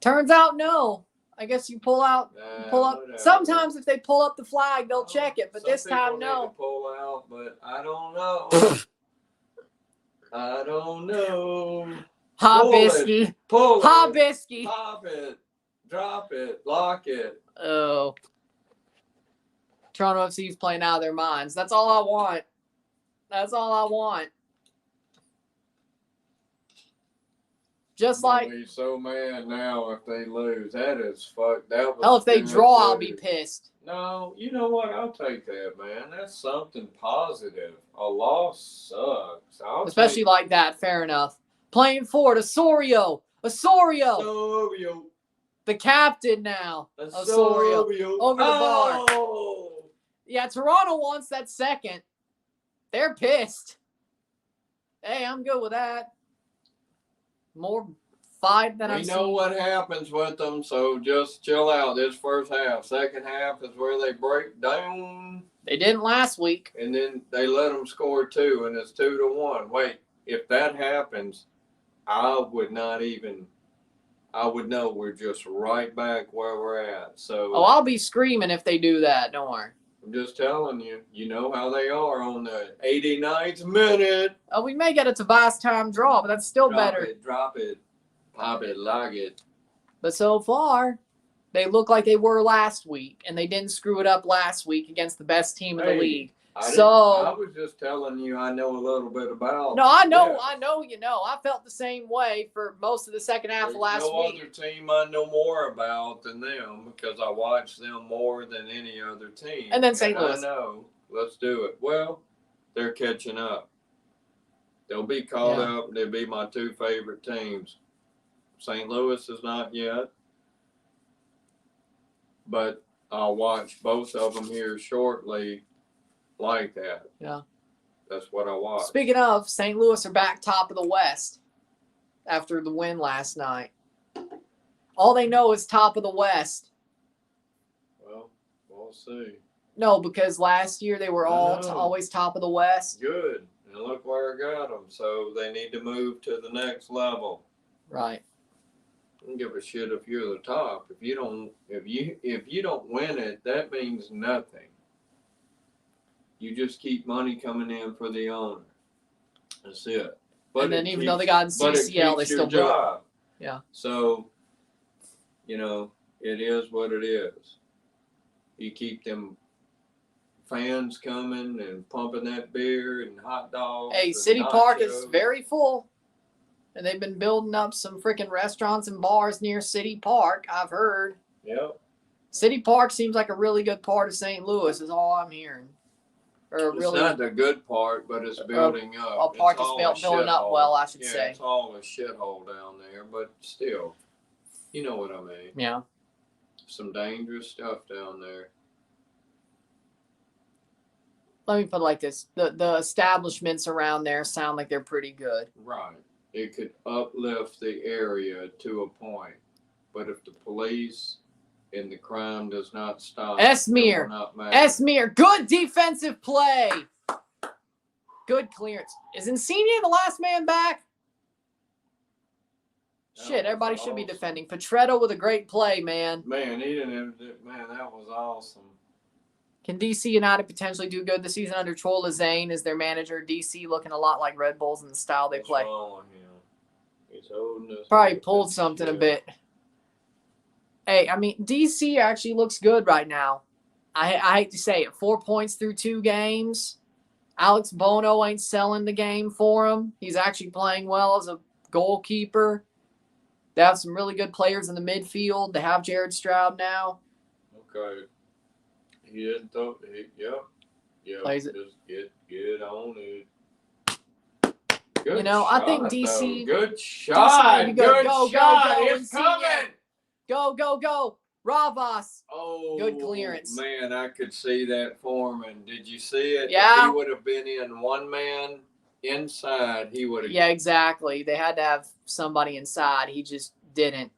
Turns out, no. I guess you pull out. Pull up. Whatever. Sometimes if they pull up the flag, they'll check it. But Some this time, people need no. to pull out, but I don't know. I don't know. Hobisky. Pull it. Hobisky. Pop it. Drop it. Lock it. Oh. Toronto FC's playing out of their minds. That's all I want. That's all I want. Just I'm like, gonna be so mad now if they lose. That is fucked. That was hell, if they good, draw, I'll be too. pissed. No, you know what? I'll take that, man. That's something positive. A loss sucks. Especially like that. Fair enough. Playing forward, Osorio. Osorio. The captain now. Osorio. Over the bar. Oh. Yeah, Toronto wants that second. They're pissed. Hey, I'm good with that. More fight than I've We seen. know what happens with them, so just chill out this first half. Second half is where they break down. They didn't last week. And then they let them score 2, and it's 2-1. Wait, if that happens, I would know we're just right back where we're at. So Oh, I'll be screaming if they do that. Don't worry. I'm just telling you, you know how they are on the 89th minute. Oh, we may get a Tobias time draw, but that's still better. Drop it, pop it, lock it. But so far, they look like they were last week, and they didn't screw it up last week against the best team in the league. I So was just telling you I know a little bit about. no, I know, Yeah. I know you know. I felt the same way for most of the second half of last no week. other team I know more about than them because I watch them more than any other team. And then St. Louis. I know. Let's do it. Well, they're catching up. They'll be caught up. They'll be my 2 favorite teams. St. Louis is not yet, but I'll watch both of them here shortly. Like that. Yeah. That's what I watch. Speaking of, St. Louis are back top of the West after the win last night. All they know is top of the West. Well, we'll see. No, because last year they were I know. always top of the West. Good. And look where it got them. So they need to move to the next level. Right. I don't give a shit if you're the top. If you don't win it, that means nothing. You just keep money coming in for the owner. That's it. But And then even though they got in CCL, they still do it. Yeah. So, it is what it is. You keep them fans coming and pumping that beer and hot dogs. Hey, and City Park is nachos. very full. And they've been building up some freaking restaurants and bars near City Park, I've heard. Yep. City Park seems like a really good part of St. Louis is all I'm hearing. Or It's really not the good part, but it's building up. a part It's that's all a building up shithole. well, I should Yeah, say. it's all a shithole down there, but still, you know what I mean. Yeah. Some dangerous stuff down there. Let me put it like this. The establishments around there sound like they're pretty good. Right. It could uplift the area to a point, but if the police and the crime does not stop, Esmir. it will not matter. Esmir, good defensive play. Good clearance. Is Insigne the last man back? That Shit, was everybody should be awesome. defending. Petretto with a great play, man. Man, he didn't. Man, that was awesome. Can DC United potentially do good this season under Troy Zane as their manager? DC looking a lot like Red Bulls in the style they What's play. wrong with him? He's holding us. Probably up pulled and something a shit. bit. Hey, I mean, DC actually looks good right now. I hate to say it. 4 points through 2 games. Alex Bono ain't selling the game for him. He's actually playing well as a goalkeeper. They have some really good players in the midfield. They have Jared Stroud now. Okay. He didn't throw. Yep. Plays it. Just get on it. Good You know, I think shot, DC though. Good shot. you go, Good go, shot. go, It's Insigne. coming. Go, go, go. Ravas. Oh, Good clearance. Man, I could see that Foreman. Did you see it? Yeah. If he would have been in one man inside, he would have. Yeah, exactly. They had to have somebody inside. He just didn't.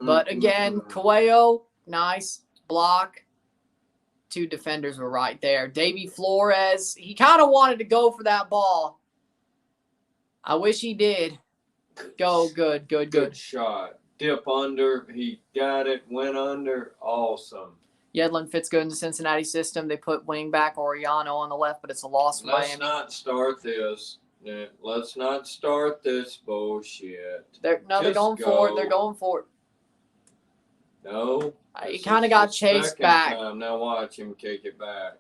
But again, Coelho, nice block. 2 defenders were right there. Davy Flores, he kind of wanted to go for that ball. I wish he did. Go, good. Good shot. Dip under. He got it. Went under. Awesome. Yedlin fits good in the Cincinnati system. They put wingback Oriano on the left, but it's a loss for Let's Miami. not start this. Let's not start this bullshit. They're going for it. They're going for it. No. He kind of got chased back. Time. Now watch him kick it back.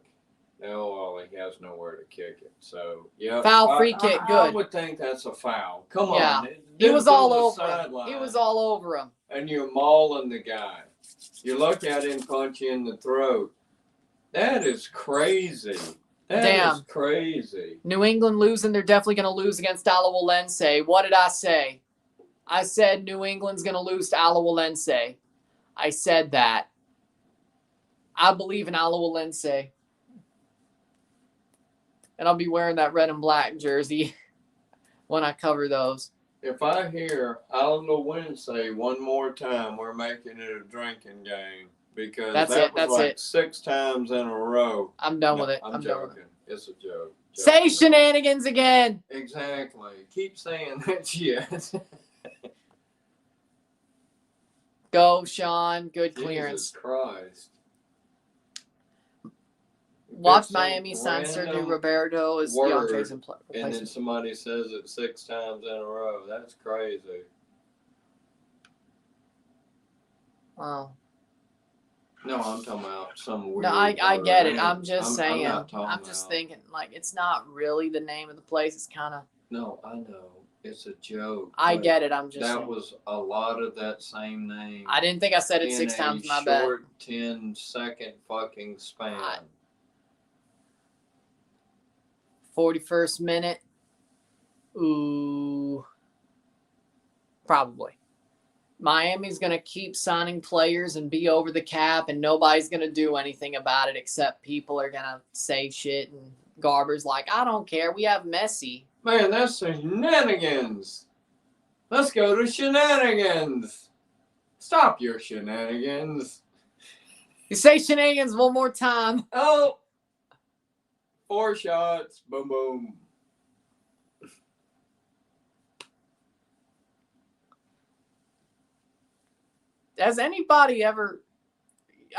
No, well, he has nowhere to kick it. So, yeah. Foul, free kick, good. I would think that's a foul. Come on. He was all over him. He was all over him. And you're mauling the guy. You look at him, punch you in the throat. That is crazy. That is crazy. New England losing. They're definitely going to lose against Alajuelense. What did I say? I said New England's going to lose to Alajuelense. I said that. I believe in Alajuelense. And I'll be wearing that red and black jersey when I cover those. If I hear Alajuelense one more time, we're making it a drinking game. Because that was like 6 times in a row. I'm done with it. I'm joking. It's a joke. Say shenanigans again. Exactly. Keep saying that shit. Go, Sean. Good clearance. Jesus Christ. Watch Miami sign Sergio Roberto as DeAndre's replacement. And then somebody says it 6 times in a row. That's crazy. Wow. No, I'm talking about some weird. No, I get it. I'm just saying. I'm just thinking, like, it's not really the name of the place. It's kind of. No, I know. It's a joke. I get it. I'm just that saying. Was a lot of that same name. I didn't think I said it 6 times. My bad. Short 10-second fucking span. 41st minute. Ooh. Probably. Miami's going to keep signing players and be over the cap, and nobody's going to do anything about it except people are going to say shit, and Garber's like, I don't care. We have Messi. Man, that's shenanigans. Let's go to shenanigans. Stop your shenanigans. You say shenanigans one more time. Oh. 4 shots. Boom, boom. Has anybody ever...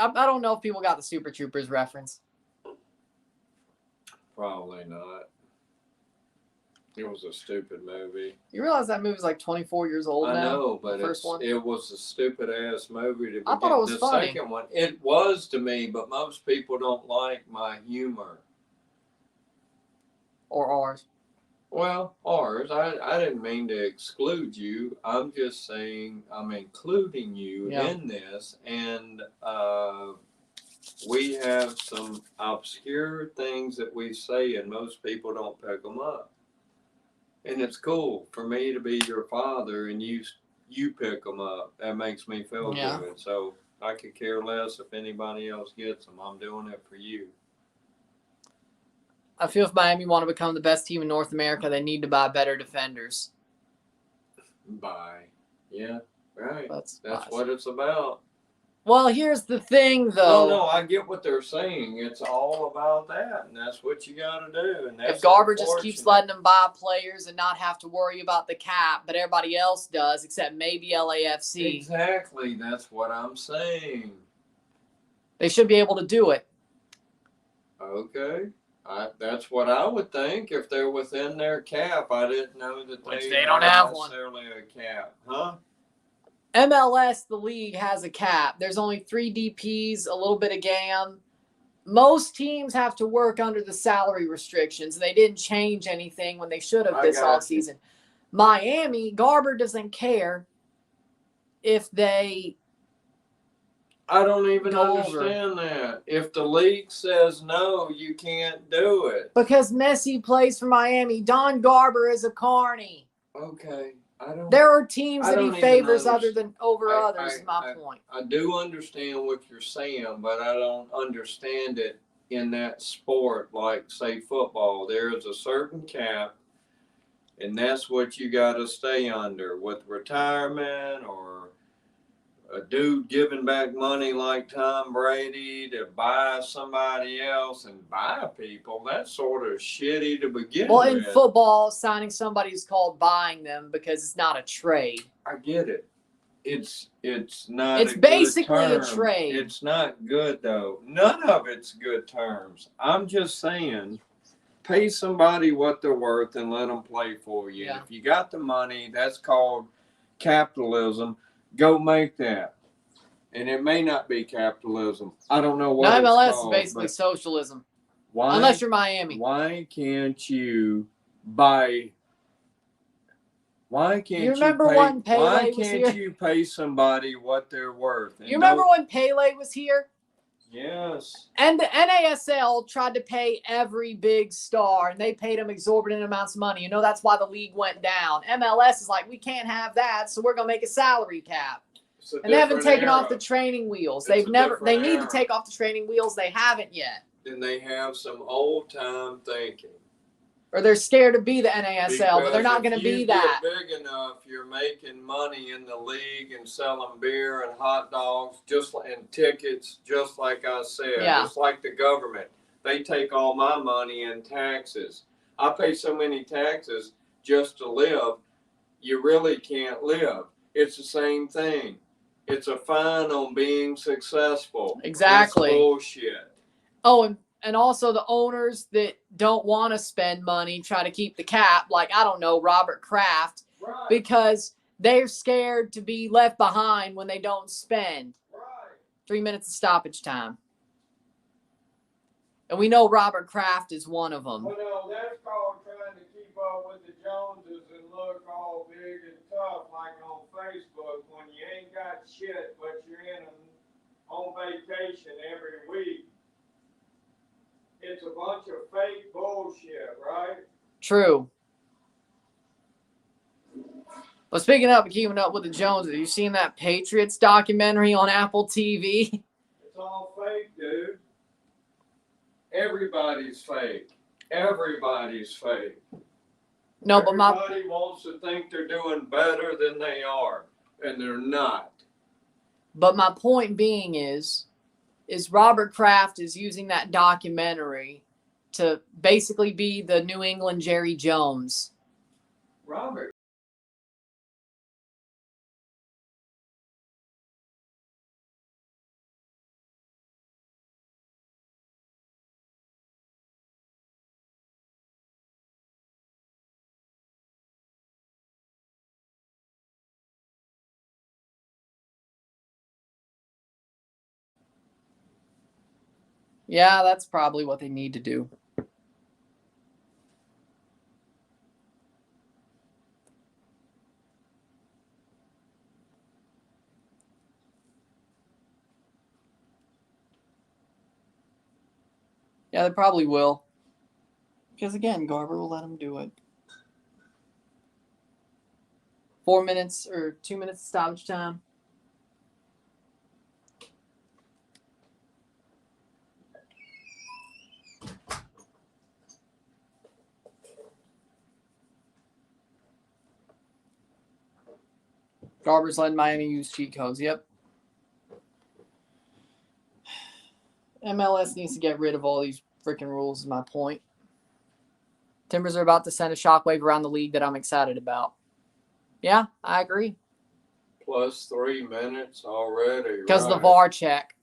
I don't know if people got the Super Troopers reference. Probably not. It was a stupid movie. You realize that movie's like 24 years old now? I know, but it was a stupid-ass movie to begin. I thought it was funny. The second one, it was to me, but most people don't like my humor. Or ours. Well, ours. I didn't mean to exclude you. I'm just saying I'm including you in this. And we have some obscure things that we say, and most people don't pick them up. And it's cool for me to be your father, and you pick them up. That makes me feel good. So I could care less if anybody else gets them. I'm doing it for you. I feel if Miami want to become the best team in North America, they need to buy better defenders. Buy. Yeah, right. That's what it's about. Well, here's the thing, though. No, I get what they're saying. It's all about that, and that's what you got to do. And that's if Garber just keeps letting them buy players and not have to worry about the cap, but everybody else does, except maybe LAFC. Exactly. That's what I'm saying. They should be able to do it. Okay. That's what I would think if they're within their cap. I didn't know that they don't have one. Necessarily a cap, huh? MLS, the league, has a cap. There's only 3 DPs, a little bit of GAM. Most teams have to work under the salary restrictions. They didn't change anything when they should have this offseason. Miami, Garber doesn't care if they... I don't even understand that. If the league says no, you can't do it. Because Messi plays for Miami. Don Garber is a carny. Okay. There are teams I that he don't even favors understand. other than over others, is my point. I do understand what you're saying, but I don't understand it in that sport, like, say, football. There is a certain cap, and that's what you got to stay under. With retirement or a dude giving back money like Tom Brady to buy somebody else and buy people, that's sort of shitty to begin Well, with. in football, signing somebody is called buying them because it's not a trade. I get it. It's not. It's a basically good a term. trade. It's not good though. None of it's good terms. I'm just saying, pay somebody what they're worth and let them play for you. Yeah. If you got the money, that's called capitalism. Go make that. And it may not be capitalism. I don't know what it's MLS called. is basically socialism. Why, Unless you're Miami. Why can't you buy? Why can't You remember when Pele why was can't here? you pay somebody what they're worth? And You remember when Pele was here? Yes. And the NASL tried to pay every big star, and they paid them exorbitant amounts of money. You know, that's why the league went down. MLS is like, we can't have that, so we're going to make a salary cap. And they haven't taken off the training wheels. They need to take off the training wheels. They haven't yet. Then they have some old time thinking. Or they're scared to be the NASL, but they're not going to be that. If you get big enough, you're making money in the league and selling beer and hot dogs, and tickets, just like I said. Yeah. Just like the government. They take all my money in taxes. I pay so many taxes just to live, you really can't live. It's the same thing. It's a fine on being successful. Exactly. That's bullshit. Oh, and also the owners that don't want to spend money try to keep the cap, like, I don't know, Robert Kraft, Right. because they're scared to be left behind when they don't spend. Right. 3 minutes of stoppage time. And we know Robert Kraft is one of them. Well, no, that's called trying to keep up with the Joneses and look all big and tough like on Facebook when you ain't got shit, but you're on vacation every week. It's a bunch of fake bullshit, right? True. Well, speaking of keeping up with the Joneses, have you seen that Patriots documentary on Apple TV? It's all fake, dude. Everybody's fake. Everybody's fake. No, but everybody wants to think they're doing better than they are, and they're not. But my point being is Robert Kraft is using that documentary to basically be the New England Jerry Jones. Robert. Yeah, that's probably what they need to do. Yeah, they probably will. Because again, Garber will let them do it. 4 minutes or 2 minutes stoppage time. Garber's letting Miami use cheat codes. Yep. MLS needs to get rid of all these freaking rules, is my point. Timbers are about to send a shockwave around the league that I'm excited about. Yeah, I agree. Plus 3 minutes already. Because of the VAR check.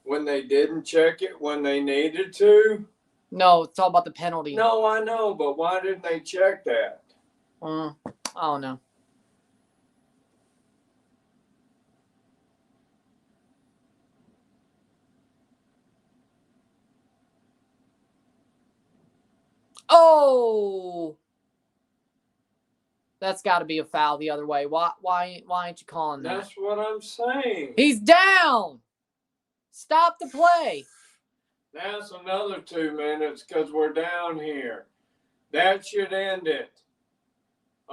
When they didn't check it when they needed to? No, it's all about the penalty. No, I know, but why didn't they check that? I don't know. Oh! That's got to be a foul the other way. Why ain't you calling that? That's what I'm saying. He's down! Stop the play. That's another 2 minutes because we're down here. That should end it.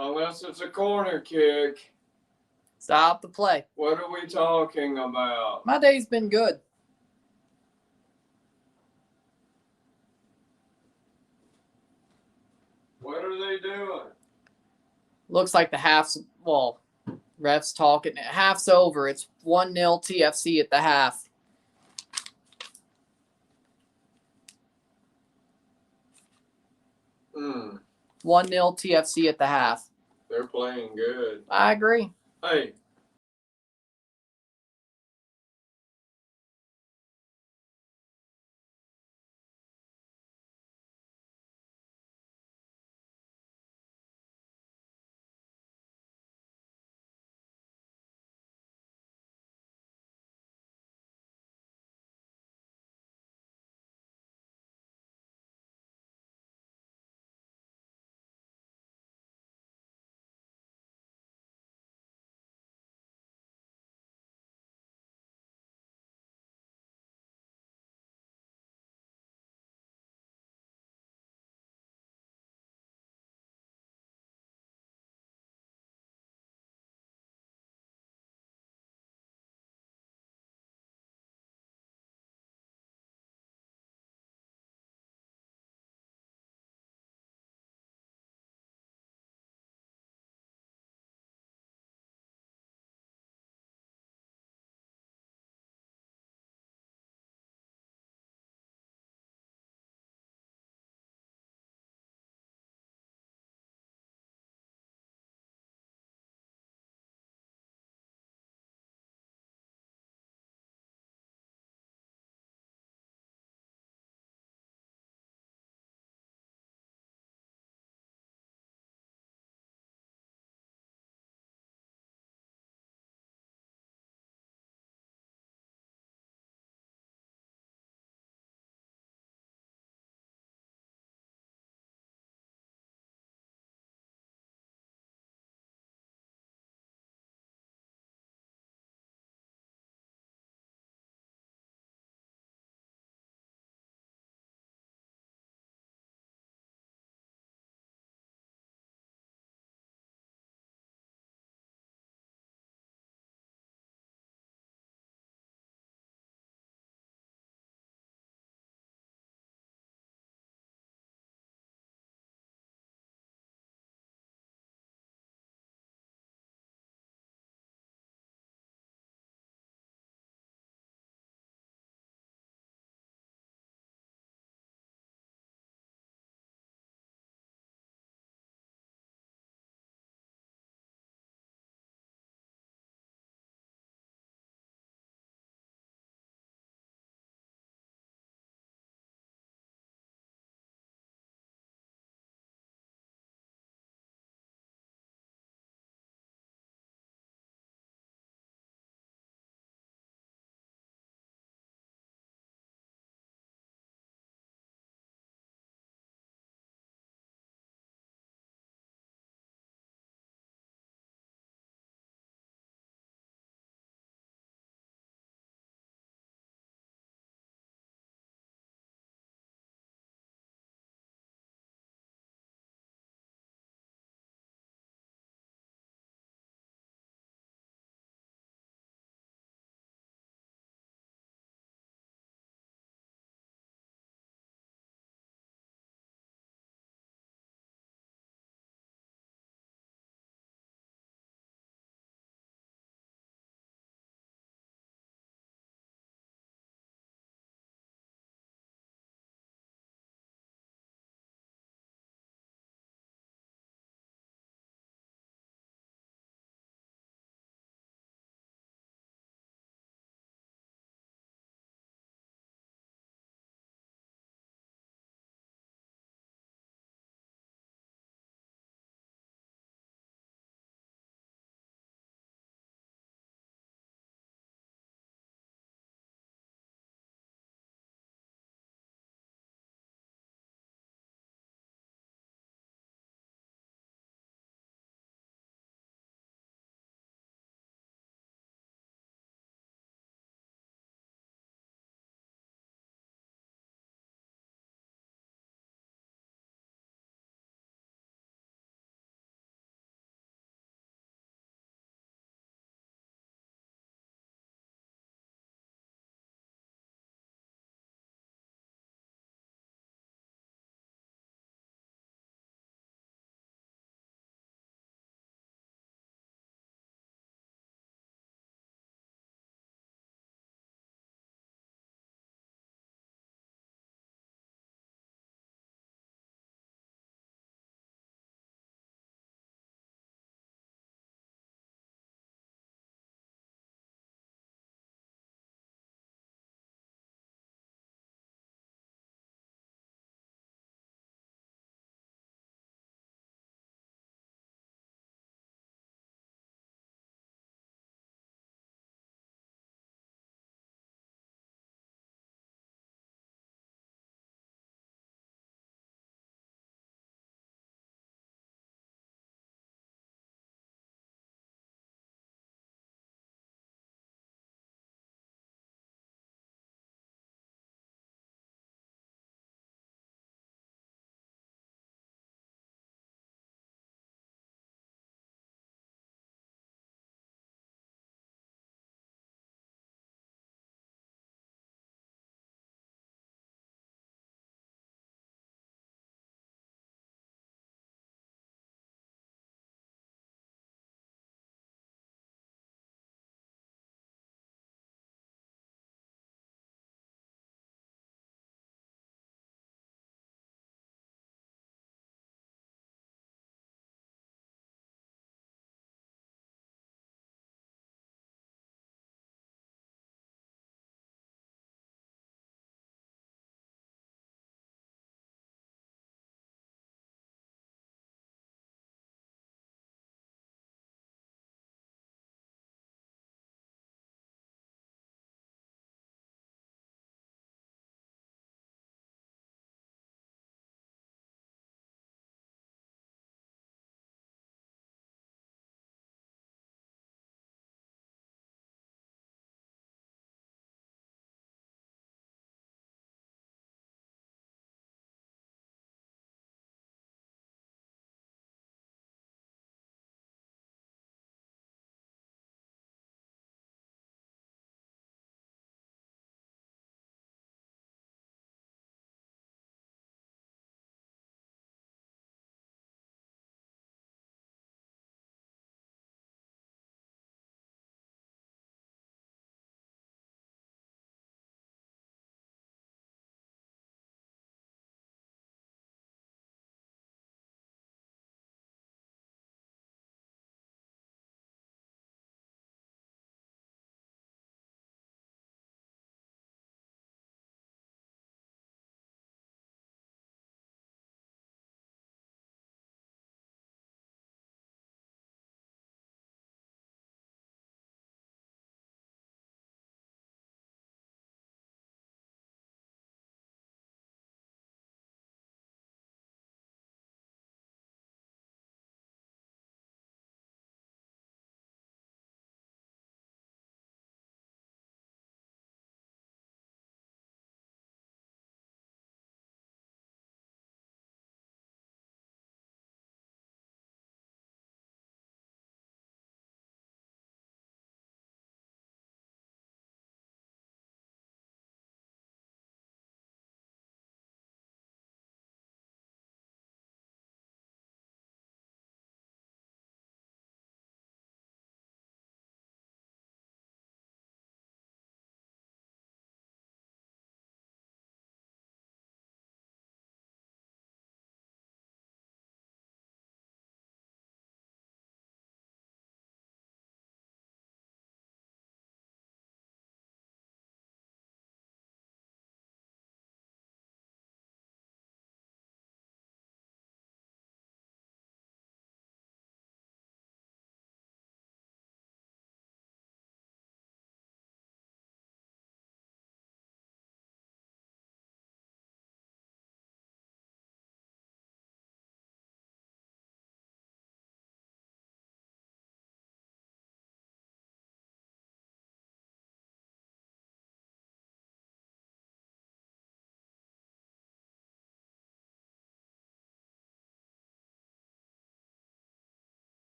Unless it's a corner kick. Stop the play. What are we talking about? My day's been good. What are they doing? Looks like the half's, well, ref's talking. Half's over. It's 1-0 TFC at the half. Hmm. 1-0 TFC at the half. They're playing good. I agree. Hey,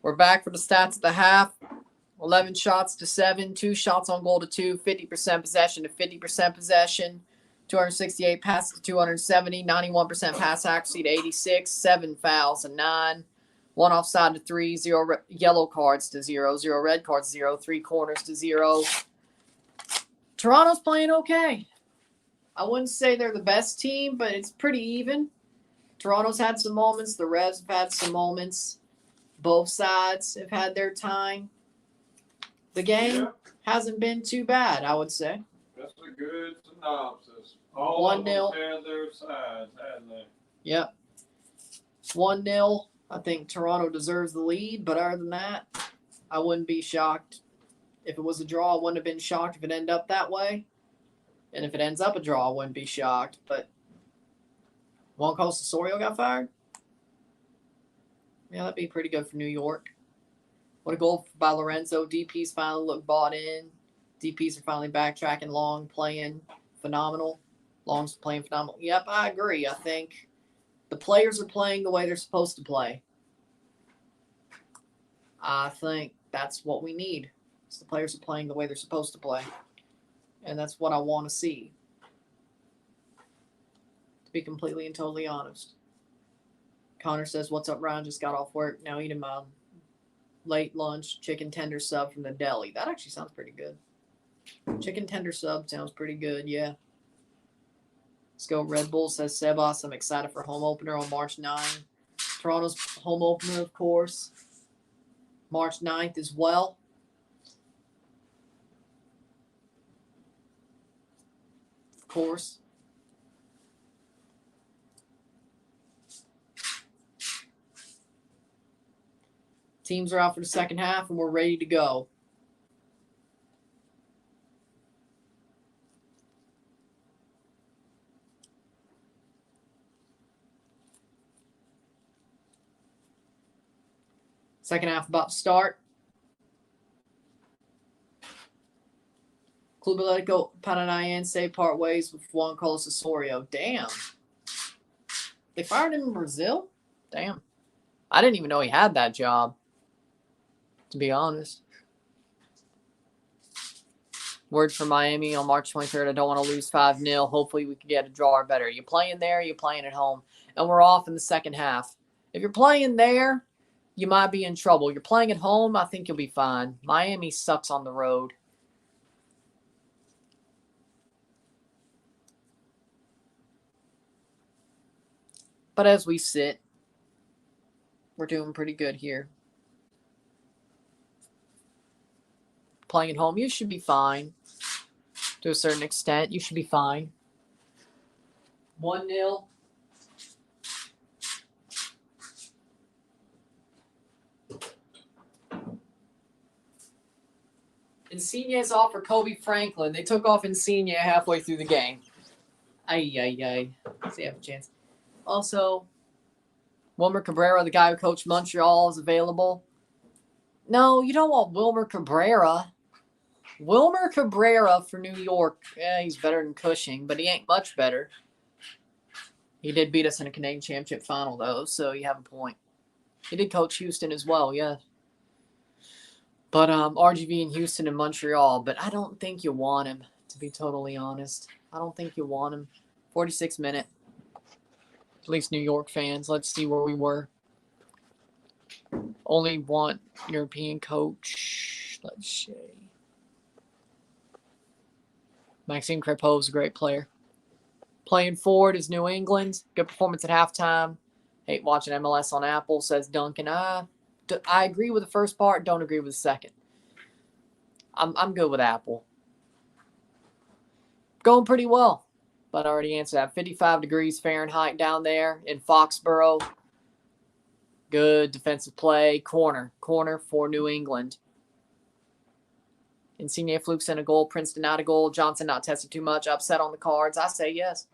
We're back for the stats at the half. 11 shots to 7, 2 shots on goal to 2, 50% possession to 50% possession, 268 passes to 270, 91% pass accuracy to 86, 7 fouls to 9, 1 offside to 3, 0 yellow cards to 0, 0 red cards to 0, 3 corners to 0. Toronto's playing okay. I wouldn't say they're the best team, but it's pretty even. Toronto's had some moments. The Revs have had some moments. Both sides have had their time. The game hasn't been too bad, I would say. That's a good synopsis. All 1-0. of them had their sides, hadn't they? Yep. 1-0. I think Toronto deserves the lead, but other than that, I wouldn't be shocked. If it was a draw, I wouldn't have been shocked if it ended up that way. And if it ends up a draw, I wouldn't be shocked. But Juan Carlos Osorio got fired? Yeah, that'd be pretty good for New York. What a goal by Lorenzo. DPs finally look bought in. DPs are finally backtracking. Long playing phenomenal. Long's playing phenomenal. Yep, I agree. I think the players are playing the way they're supposed to play. I think that's what we need. The players are playing the way they're supposed to play. And that's what I want to see. To be completely and totally honest. Connor says, what's up, Ryan? Just got off work. Now eating my late lunch chicken tender sub from the deli. That actually sounds pretty good. Chicken tender sub sounds pretty good, yeah. Let's go. Red Bull says, Sebas, I'm excited for home opener on March 9. Toronto's home opener, of course. March 9th as well. Of course. Teams are out for the second half, and we're ready to go. Second half about to start. Club Atletico Paranaense part ways with Juan Carlos Osorio. Damn. They fired him in Brazil? Damn. I didn't even know he had that job, to be honest. Word from Miami on March 23rd. I don't want to lose 5-0. Hopefully we can get a draw or better. Are you playing there? Are you playing at home? And we're off in the second half. If you're playing there, you might be in trouble. You're playing at home, I think you'll be fine. Miami sucks on the road. But as we sit, we're doing pretty good here. Playing at home, you should be fine. To a certain extent, you should be fine. 1-0. Insigne's off for Kobe Franklin. They took off Insigne halfway through the game. Ay. See if I have a chance. Also, Wilmer Cabrera, the guy who coached Montreal, is available. No, you don't want Wilmer Cabrera. Wilmer Cabrera for New York. Yeah, he's better than Cushing, but he ain't much better. He did beat us in a Canadian Championship final, though, so you have a point. He did coach Houston as well, yeah. But RGV in Houston and Montreal, but I don't think you want him, to be totally honest. I don't think you want him. 46 minute. At least New York fans. Let's see where we were. Only want European coach. Let's see. Maxime Crepeau is a great player. Playing forward is New England. Good performance at halftime. Hate watching MLS on Apple, says Duncan. I agree with the first part, don't agree with the second. I'm good with Apple. Going pretty well. But I already answered that. 55 degrees Fahrenheit down there in Foxborough. Good defensive play. Corner for New England. Insigne flukes in a goal. Princeton not a goal. Johnson not tested too much. Upset on the cards. I say yes.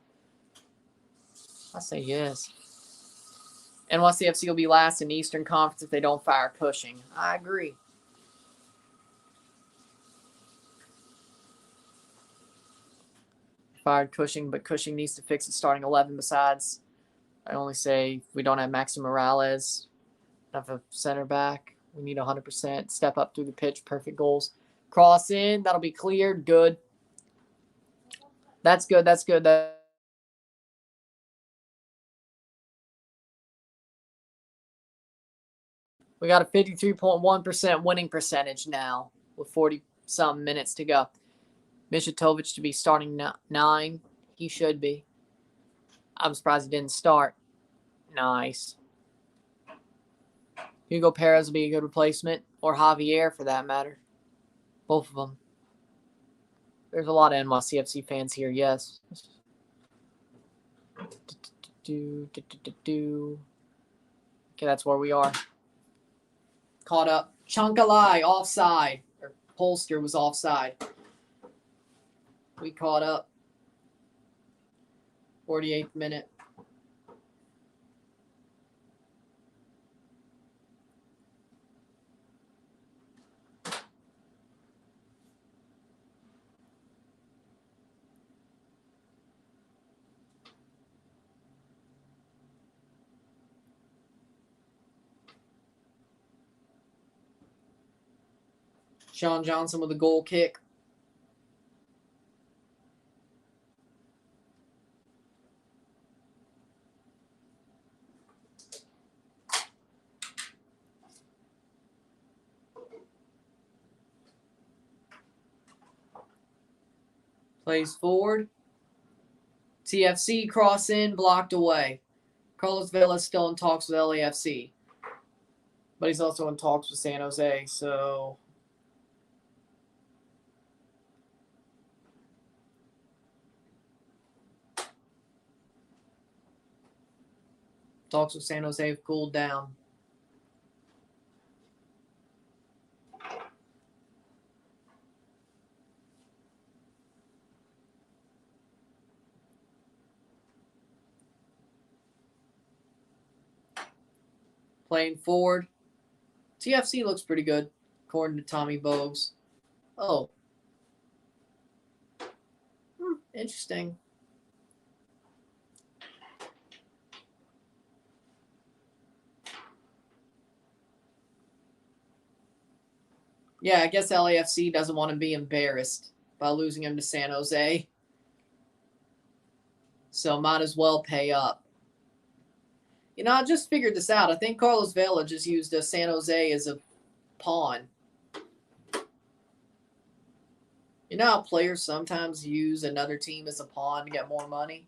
NYCFC will be last in the Eastern Conference if they don't fire Cushing. I agree. Fired Cushing, but Cushing needs to fix the starting 11 besides. I only say we don't have Maxi Morales. Have a center back. We need 100%. Step up through the pitch. Perfect goals. Cross in. That'll be cleared. Good. That's good. That's good. We got a 53.1% winning percentage now with 40-some minutes to go. Mijatovic to be starting 9. He should be. I'm surprised he didn't start. Nice. Hugo Perez will be a good replacement, or Javier for that matter. Both of them. There's a lot of NYCFC fans here, yes. Okay, that's where we are. Caught up. Chunkalai, offside. Or Polster was offside. We caught up. 48th minute. Sean Johnson with a goal kick. Plays forward. TFC cross in, blocked away. Carlos Vela still in talks with LAFC. But he's also in talks with San Jose, so... Talks with San Jose have cooled down. Playing forward. TFC looks pretty good, according to Tommy Bogues. Oh. Interesting. Yeah, I guess LAFC doesn't want to be embarrassed by losing him to San Jose. So might as well pay up. You know, I just figured this out. I think Carlos Vela just used San Jose as a pawn. You know how players sometimes use another team as a pawn to get more money?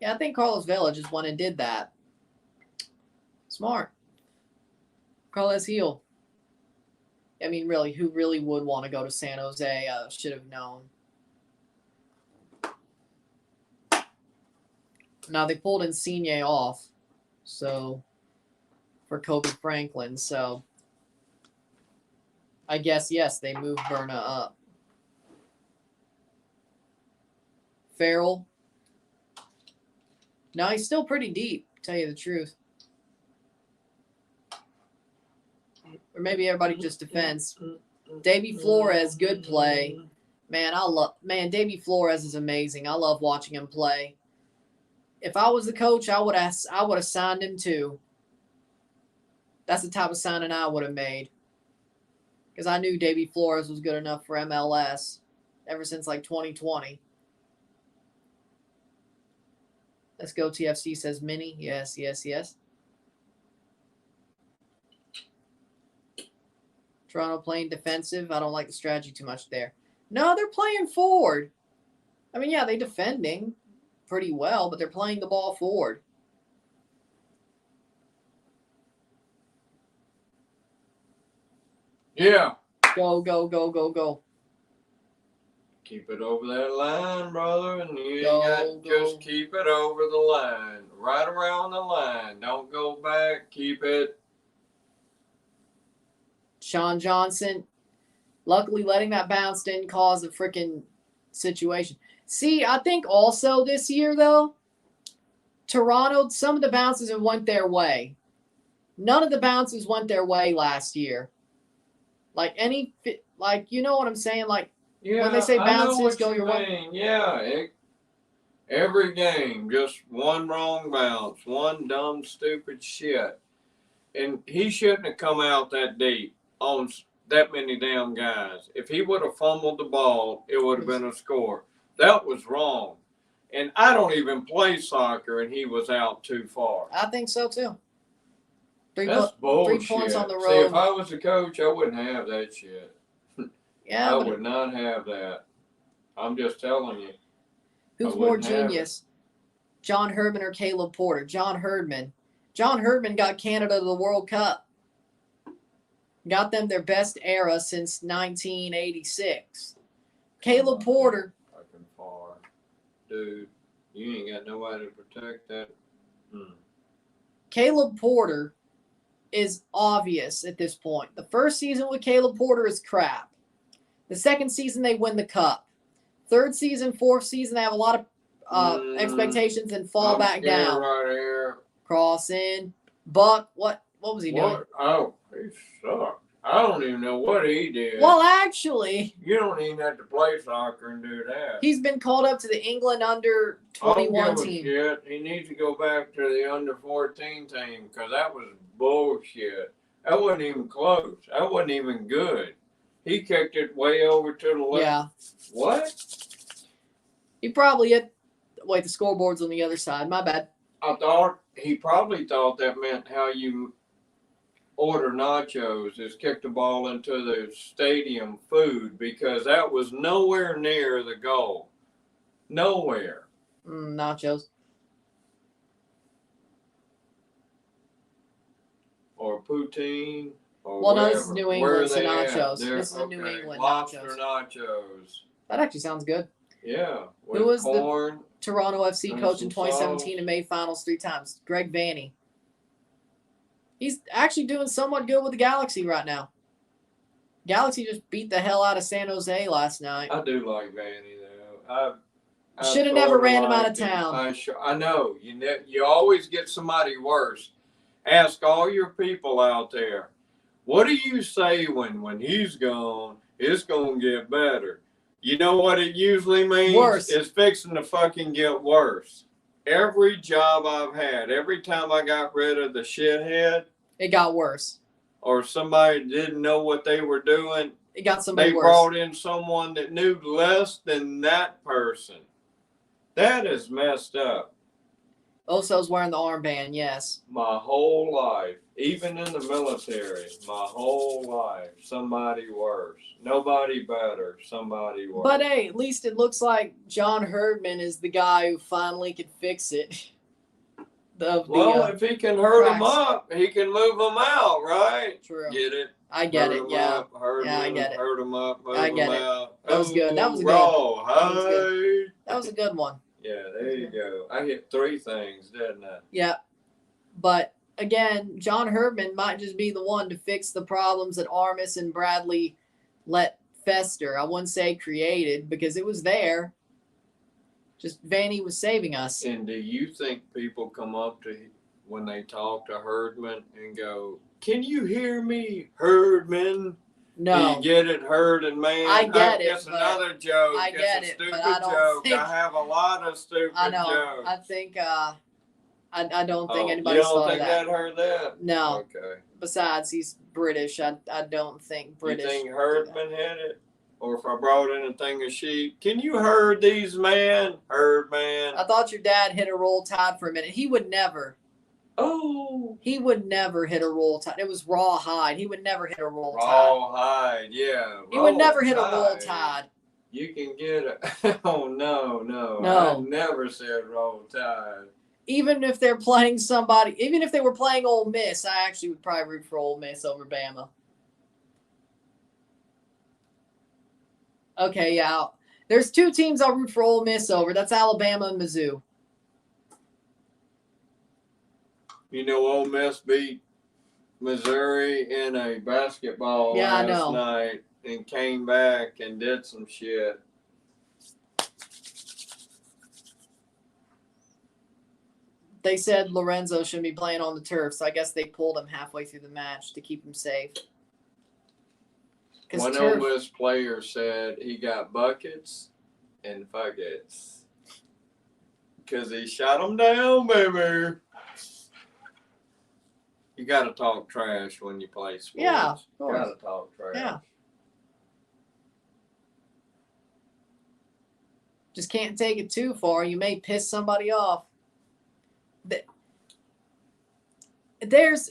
Yeah, I think Carlos Vela just went and did that. Smart. Carlos Heel. I mean, really, who really would want to go to San Jose? Should have known. Now, they pulled Insigne off. So, for Kobe Franklin. So, I guess, yes, they moved Berna up. Farrell. No, he's still pretty deep, to tell you the truth. Or maybe everybody just defends. Davy Flores, good play. Man, Davy Flores is amazing. I love watching him play. If I was the coach, I would have signed him too. That's the type of signing I would have made. Because I knew Davy Flores was good enough for MLS ever since like 2020. Let's go, TFC, says Minnie. Yes, yes, yes. Toronto playing defensive. I don't like the strategy too much there. No, they're playing forward. I mean, yeah, they're defending pretty well, but they're playing the ball forward. Yeah. Go, go, go, go, go. Keep it over that line, brother, and you Go. just keep it over the line. Right around the line. Don't go back. Keep it. Sean Johnson, luckily letting that bounce didn't cause a freaking situation. See, I think also this year, though, Toronto, some of the bounces have went their way. None of the bounces went their way last year. You know what I'm saying? Like, Yeah, when they say bounces go your way. Yeah, every game, just one wrong bounce, one dumb, stupid shit. And he shouldn't have come out that deep. on that many damn guys. If he would have fumbled the ball, it would have been a score. That was wrong. And I don't even play soccer, and he was out too far. I think so too. That's bullshit. 3 points on the road. See, if I was the coach, I wouldn't have that shit. Yeah, I would not have that. I'm just telling you. Who's more genius, John Herdman or Caleb Porter? John Herdman. John Herdman got Canada to the World Cup. Got them their best era since 1986. Caleb Porter. Fucking far. Dude, you ain't got nobody to protect that. Caleb Porter is obvious at this point. The first season with Caleb Porter is crap. The second season, they win the cup. Third season, fourth season, they have a lot of expectations and fall back down. Right here. Cross in. Buck, what was he doing? Oh, he sucked. I don't even know what he did. Well, actually, you don't even have to play soccer and do that. He's been called up to the England under 21 team. Shit. He needs to go back to the under 14 team because that was bullshit. That wasn't even close. That wasn't even good. He kicked it way over to the left. Yeah. What? He probably had. Wait, the scoreboard's on the other side. My bad. He probably thought that meant how you order nachos is kick the ball into the stadium food because that was nowhere near the goal. Nowhere. Nachos. Or poutine. Or well, wherever. No, this is New England, so nachos. This is the New England lobster nachos. That actually sounds good. Yeah. Who was corn, the Toronto FC coach in 2017 sauce. and made finals 3 times? Greg Vanney. He's actually doing somewhat good with the Galaxy right now. Galaxy just beat the hell out of San Jose last night. I do like Vanney, though. I should have never ran him out of town. I know. You always get somebody worse. Ask all your people out there. What do you say when he's gone, it's going to get better? You know what it usually means? Worse. It's fixing to fucking get worse. Every job I've had, every time I got rid of the shithead. It got worse. Or somebody didn't know what they were doing. It got somebody worse. They brought in someone that knew less than that person. That is messed up. Oso's wearing the armband, yes. My whole life, even in the military, my whole life, somebody worse. Nobody better, somebody worse. But hey, at least it looks like John Herdman is the guy who finally could fix it. If he can hurt him up, he can move them out, right? True. Get it? I get it, yeah. I get it. Hurt them up, move I get them it. out. That was good. That was good. That was a good one. Yeah, there you go. I hit 3 things, didn't I? Yeah. But again, John Herdman might just be the one to fix the problems that Armis and Bradley let fester. I wouldn't say created because it was there. Just Vanney was saving us. And do you think people come up to when they talk to Herdman and go, "Can you hear me, Herdman?" No. You get it, Herdman, man. I get it. It's another joke. I get it's a it, stupid but I don't joke. think. I have a lot of stupid I know. jokes. I think. I don't think anybody you saw don't think that. heard that? No. Okay. Besides, he's British. I don't think British. You think Herdman had it? Or if I brought in a thing of sheep, can you herd these, man? Herdman. I thought your dad hit a roll tide for a minute. He would never. Oh. He would never hit a roll tide. It was raw hide. He would never hit a roll tide. Raw hide, yeah. He would never hit a roll tide. You can get it. Oh, no. No. I never said roll tide. Even if they're playing somebody, even if they were playing Ole Miss, I actually would probably root for Ole Miss over Bama. Okay, yeah. There's 2 teams I'll root for Ole Miss over. That's Alabama and Mizzou. You know, Ole Miss beat Missouri in a basketball last night and came back and did some shit. They said Lorenzo shouldn't be playing on the turf, so I guess they pulled him halfway through the match to keep him safe. One Ole Miss player said he got buckets and fuckets because he shot them down, baby. You got to talk trash when you play sports. Yeah, of You course. got to talk trash. Yeah. Just can't take it too far. You may piss somebody off. There's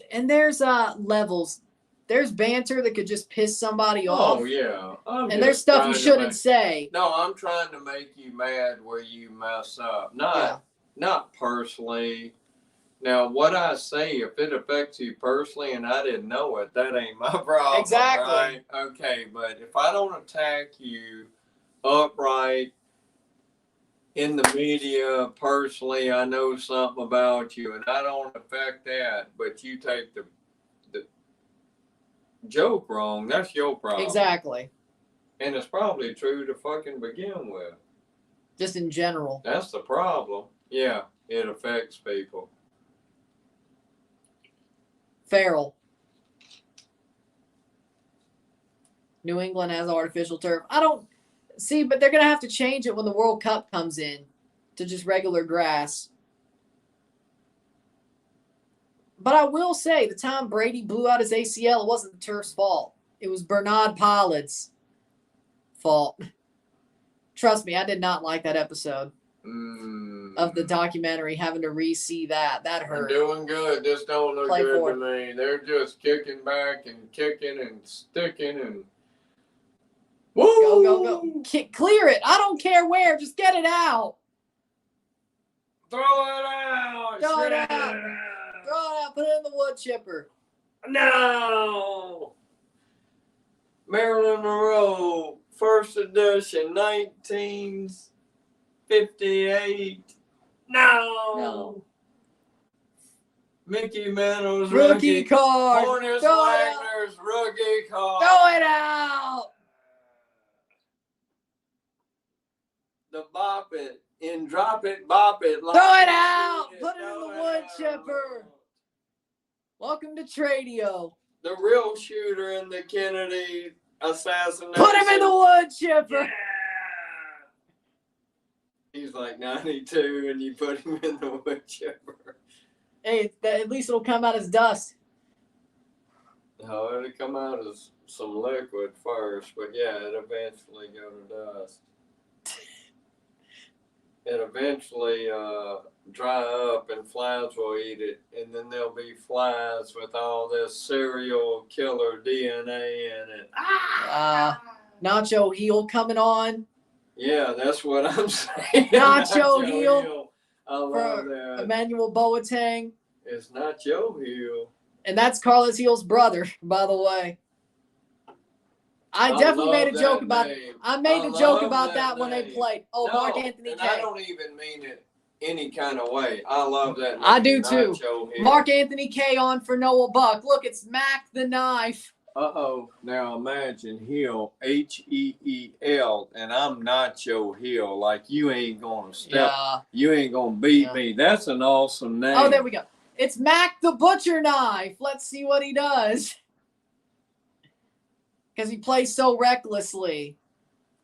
levels. There's banter that could just piss somebody off. Oh yeah. And there's stuff you shouldn't say. No, I'm trying to make you mad where you mess up. Not personally. Now, what I say, if it affects you personally and I didn't know it, that ain't my problem. Exactly. Right? Okay, but if I don't attack you upright in the media personally, I know something about you and I don't affect that, but you take the joke wrong, that's your problem. Exactly. And it's probably true to fucking begin with. Just in general. That's the problem. Yeah, it affects people. Feral. New England has artificial turf. I don't see, but they're going to have to change it when the World Cup comes in to just regular grass. But I will say, the time Brady blew out his ACL, it wasn't the turf's fault. It was Bernard Pollard's fault. Trust me, I did not like that episode of the documentary, having to re-see that. That hurt. They're doing good. This don't look Play good for to me. They're just kicking back and kicking and sticking and... Woo! Go. Clear it. I don't care where. Just get it out. Throw it out! Throw it Shred out. Throw it out. Put it in the wood chipper. No! Marilyn Monroe, first edition, 1958. No! Mickey Mantle's Rookie card. Hornets Throw it Wagner's rookie card. Throw it out. The bop it and drop it, bop it. Throw it out. Put it in the wood chipper. Welcome to Tradio. The real shooter in the Kennedy assassination. Put him in the wood chipper. Yeah. He's like 92 and you put him in the wood chipper. Hey, at least it'll come out as dust. No, it'll come out as some liquid first, but yeah, it eventually go to dust. It eventually dry up and flies will eat it, and then there'll be flies with all this serial killer DNA in it. Nacho heel coming on. Yeah, that's what I'm saying. Nacho heel. I love that. Emmanuel Boateng. It's Nacho heel. And that's Carlos Heel's brother, by the way. I definitely made a joke about it. I made a joke about that when they played. Oh, no, Mark Anthony K. I don't even mean it any kind of way. I love that. I do too. Mark Anthony K on for Noah Buck. Look, it's Mac the Knife. Uh-oh. Now imagine heel, H-E-E-L, and I'm Nacho Hill. Like, you ain't going to step. Yeah. You ain't going to beat me. That's an awesome name. Oh, there we go. It's Mac the Butcher Knife. Let's see what he does. Because he plays so recklessly.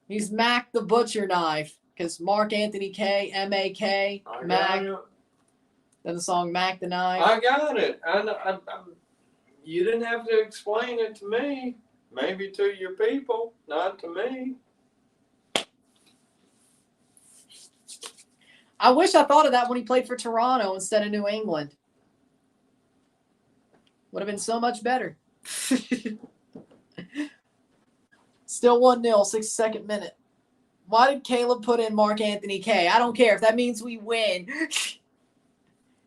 He's Mac the Butcher Knife. Because Mark Anthony K, M-A-K, Mac. Then the song Mac the Knife. I got it. You didn't have to explain it to me. Maybe to your people, not to me. I wish I thought of that when he played for Toronto instead of New England. Would have been so much better. Still 1-0, 62nd minute. Why did Caleb put in Mark Anthony K? I don't care. If that means we win.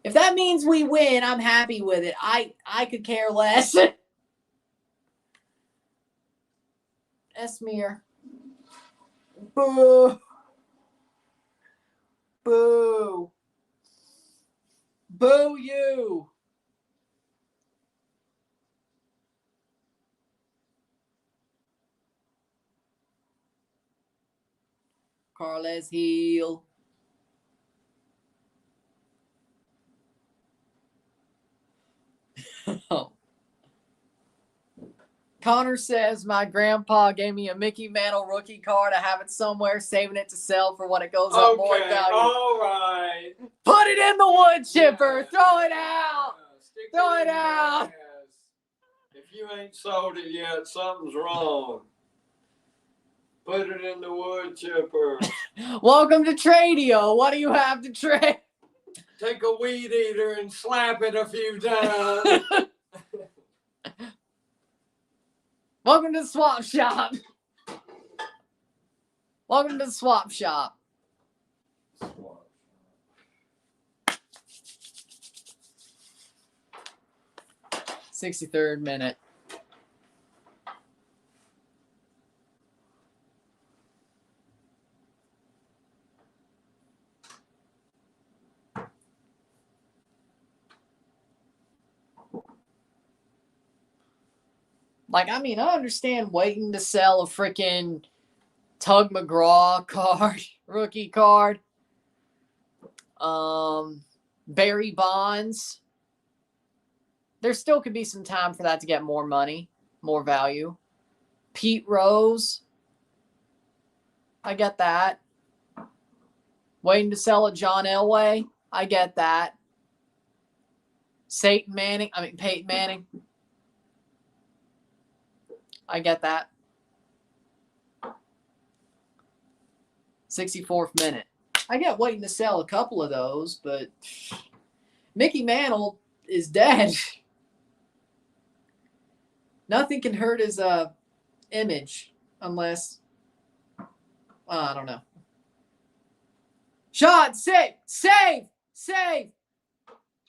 If that means we win, I'm happy with it. I could care less. Esmir. Boo. Boo. Boo you. Carles Heel. Connor says, my grandpa gave me a Mickey Mantle rookie card. I have it somewhere, saving it to sell for when it goes up more value. All right. Put it in the wood chipper. Throw it out. Throw it out. If you ain't sold it yet, something's wrong. Put it in the wood chipper. Welcome to Tradio. What do you have to trade? Take a weed eater and slap it a few times. Welcome to the swap shop. Welcome to the swap shop. 63rd minute. Like, I mean, I understand waiting to sell a freaking Tug McGraw card, rookie card. Barry Bonds. There still could be some time for that to get more money, more value. Pete Rose. I get that. Waiting to sell a John Elway. I get that. Peyton Manning. I get that. 64th minute. I get waiting to sell a couple of those, but Mickey Mantle is dead. Nothing can hurt his image unless, I don't know. Shot, save.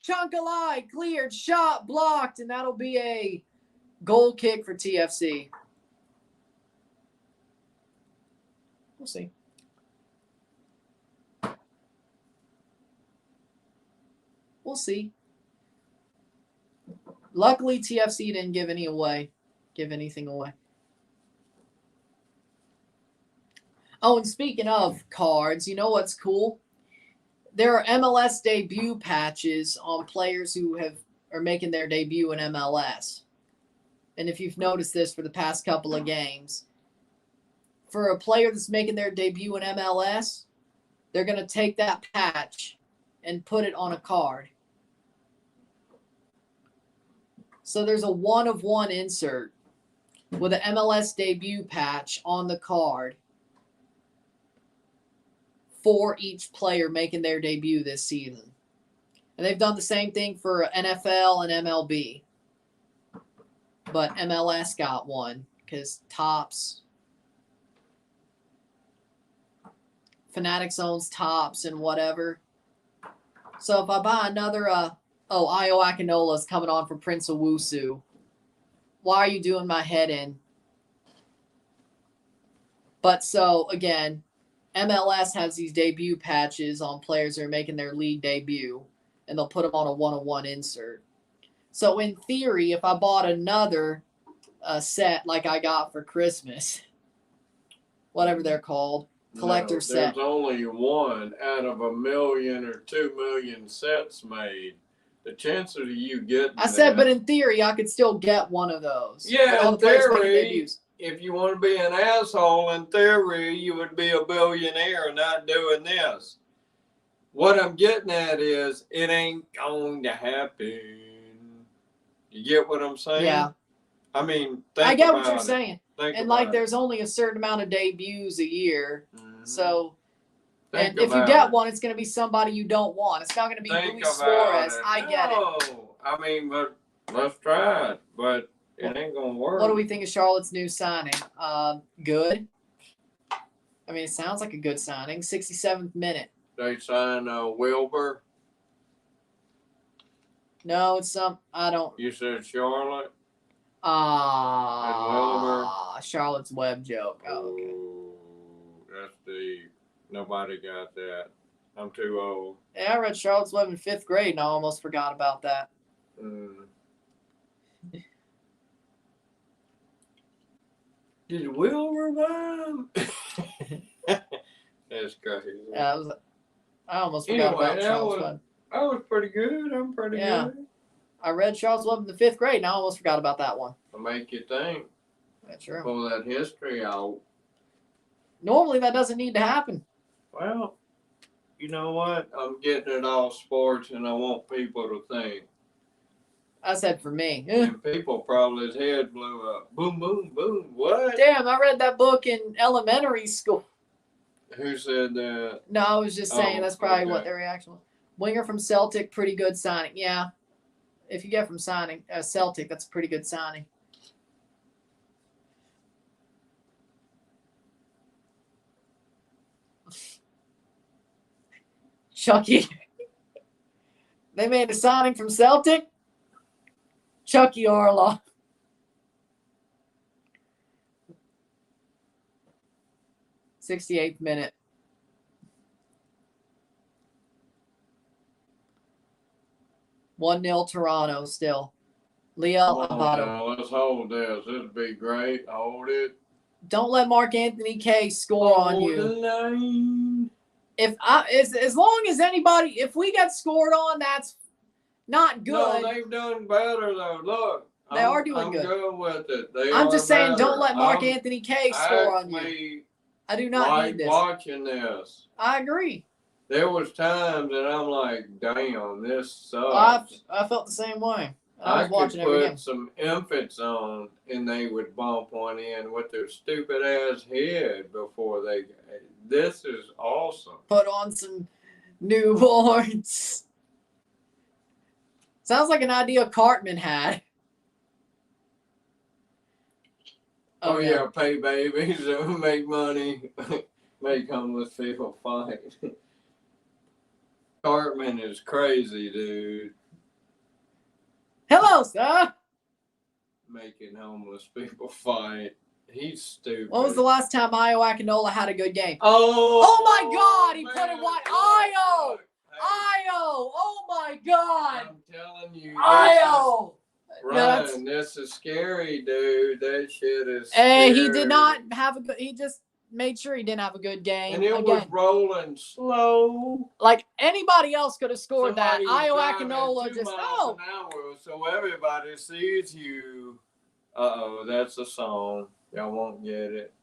Chunk alive, cleared, shot, blocked, and that'll be a goal kick for TFC. We'll see. We'll see. Luckily, TFC didn't give anything away. Oh, and speaking of cards, you know what's cool? There are MLS debut patches on players who are making their debut in MLS. And if you've noticed this for the past couple of games, for a player that's making their debut in MLS, they're going to take that patch and put it on a card. So there's a 1-of-1 insert with an MLS debut patch on the card for each player making their debut this season. And they've done the same thing for NFL and MLB. But MLS got one because Topps, Fanatics owns Topps and whatever. So if I buy another, Io Akinola's coming on for Prince Owusu. Why are you doing my head in? But so, again, MLS has these debut patches on players that are making their league debut, and they'll put them on a 1-of-1 insert. So in theory, if I bought another set like I got for Christmas, whatever they're called, collector set. There's only one out of 1 million or 2 million sets made. The chances of you getting but in theory, I could still get one of those. Yeah, in theory, if you want to be an asshole, in theory, you would be a billionaire not doing this. What I'm getting at is it ain't going to happen. You get what I'm saying? Yeah. I mean, I get what you're saying. And like, there's only a certain amount of debuts a year. Mm-hmm. So, and if you get one, it's going to be somebody you don't want. It's not going to be Luis Suarez. I get it. I mean, but let's try it. But it ain't going to work. What do we think of Charlotte's new signing? Good. I mean, it sounds like a good signing. 67th minute. They signed Wilbur. No, it's I don't. You said Charlotte? Charlotte's Web joke. Oh, okay. Ooh, that's deep. Nobody got that. I'm too old. Yeah, I read Charlotte's Web in 5th grade, and I almost forgot about that. Did Wilbur rhyme? That's crazy. Yeah, I almost forgot about Charlotte's Web. I was pretty good. I'm pretty good. I read Charlotte's Web in the 5th grade, and I almost forgot about that one. I'll make you think. That's true. Pull that history out. Normally, that doesn't need to happen. Well, you know what? I'm getting it all sports, and I want people to think. I said for me. And people probably his head blew up. Boom, boom, boom. What? Damn, I read that book in elementary school. Who said that? No, I was just saying that's probably what okay. their reaction was. Winger from Celtic, pretty good signing. Yeah. If you get from signing Celtic, that's a pretty good signing. Chucky. They made a signing from Celtic. Chucky Orloff. '68th minute. One 0 Toronto still. Leo Abato. Let's hold this. This'd be great. Hold it. Don't let Mark Anthony K score on you. The line. As long as anybody, if we get scored on, that's not good. No, they've done better though. Look, They are doing good. I'm good with it. I'm just saying, don't let Mark Anthony K score on you. Actually, I do not need this. watching this. I agree. There was times that I'm like, damn, this sucks. I felt the same way. I was could watching every game. put some infants on, and they would bump one in with their stupid ass head before they. This is awesome. Put on some newborns. Sounds like an idea Cartman had. Oh yeah, pay babies, make money, make homeless people fight. Cartman is crazy, dude. Hello, sir. Making homeless people fight. He's stupid. When was the last time Io Akinola had a good game? Oh my God! He man, put it wide. Io! look, hey, Io! Oh my God! I'm telling you. Io! Ryan, this is scary, dude. That shit is Hey, scary. he did not have a good. He just made sure he didn't have a good game. And it was rolling slow. Like anybody else could have scored Somebody that. was Io driving Akinola 2 just miles an hour, so everybody sees you. That's a song. Y'all won't get it.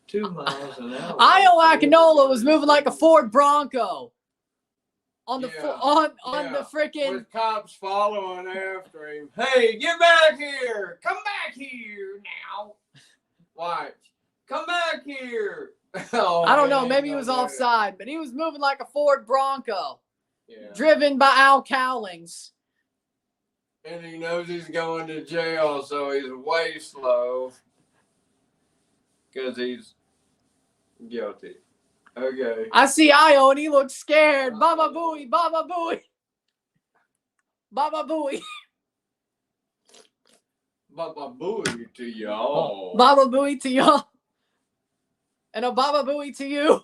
2 miles an hour. Io Akinola was moving like a Ford Bronco. On the Yeah, on the freaking with cops following after him. Hey, get back here! Come back here now! Watch. Come back here! Oh, I don't know, man, maybe he was no, offside, but he was moving like a Ford Bronco. Yeah. Driven by Al Cowlings. And he knows he's going to jail, so he's way slow. Because he's guilty. Okay. I see Io and he looks scared. Baba Booey, Baba Booey. Baba Booey. Baba booey to y'all. Baba Booey to y'all. And a Baba Booey to you.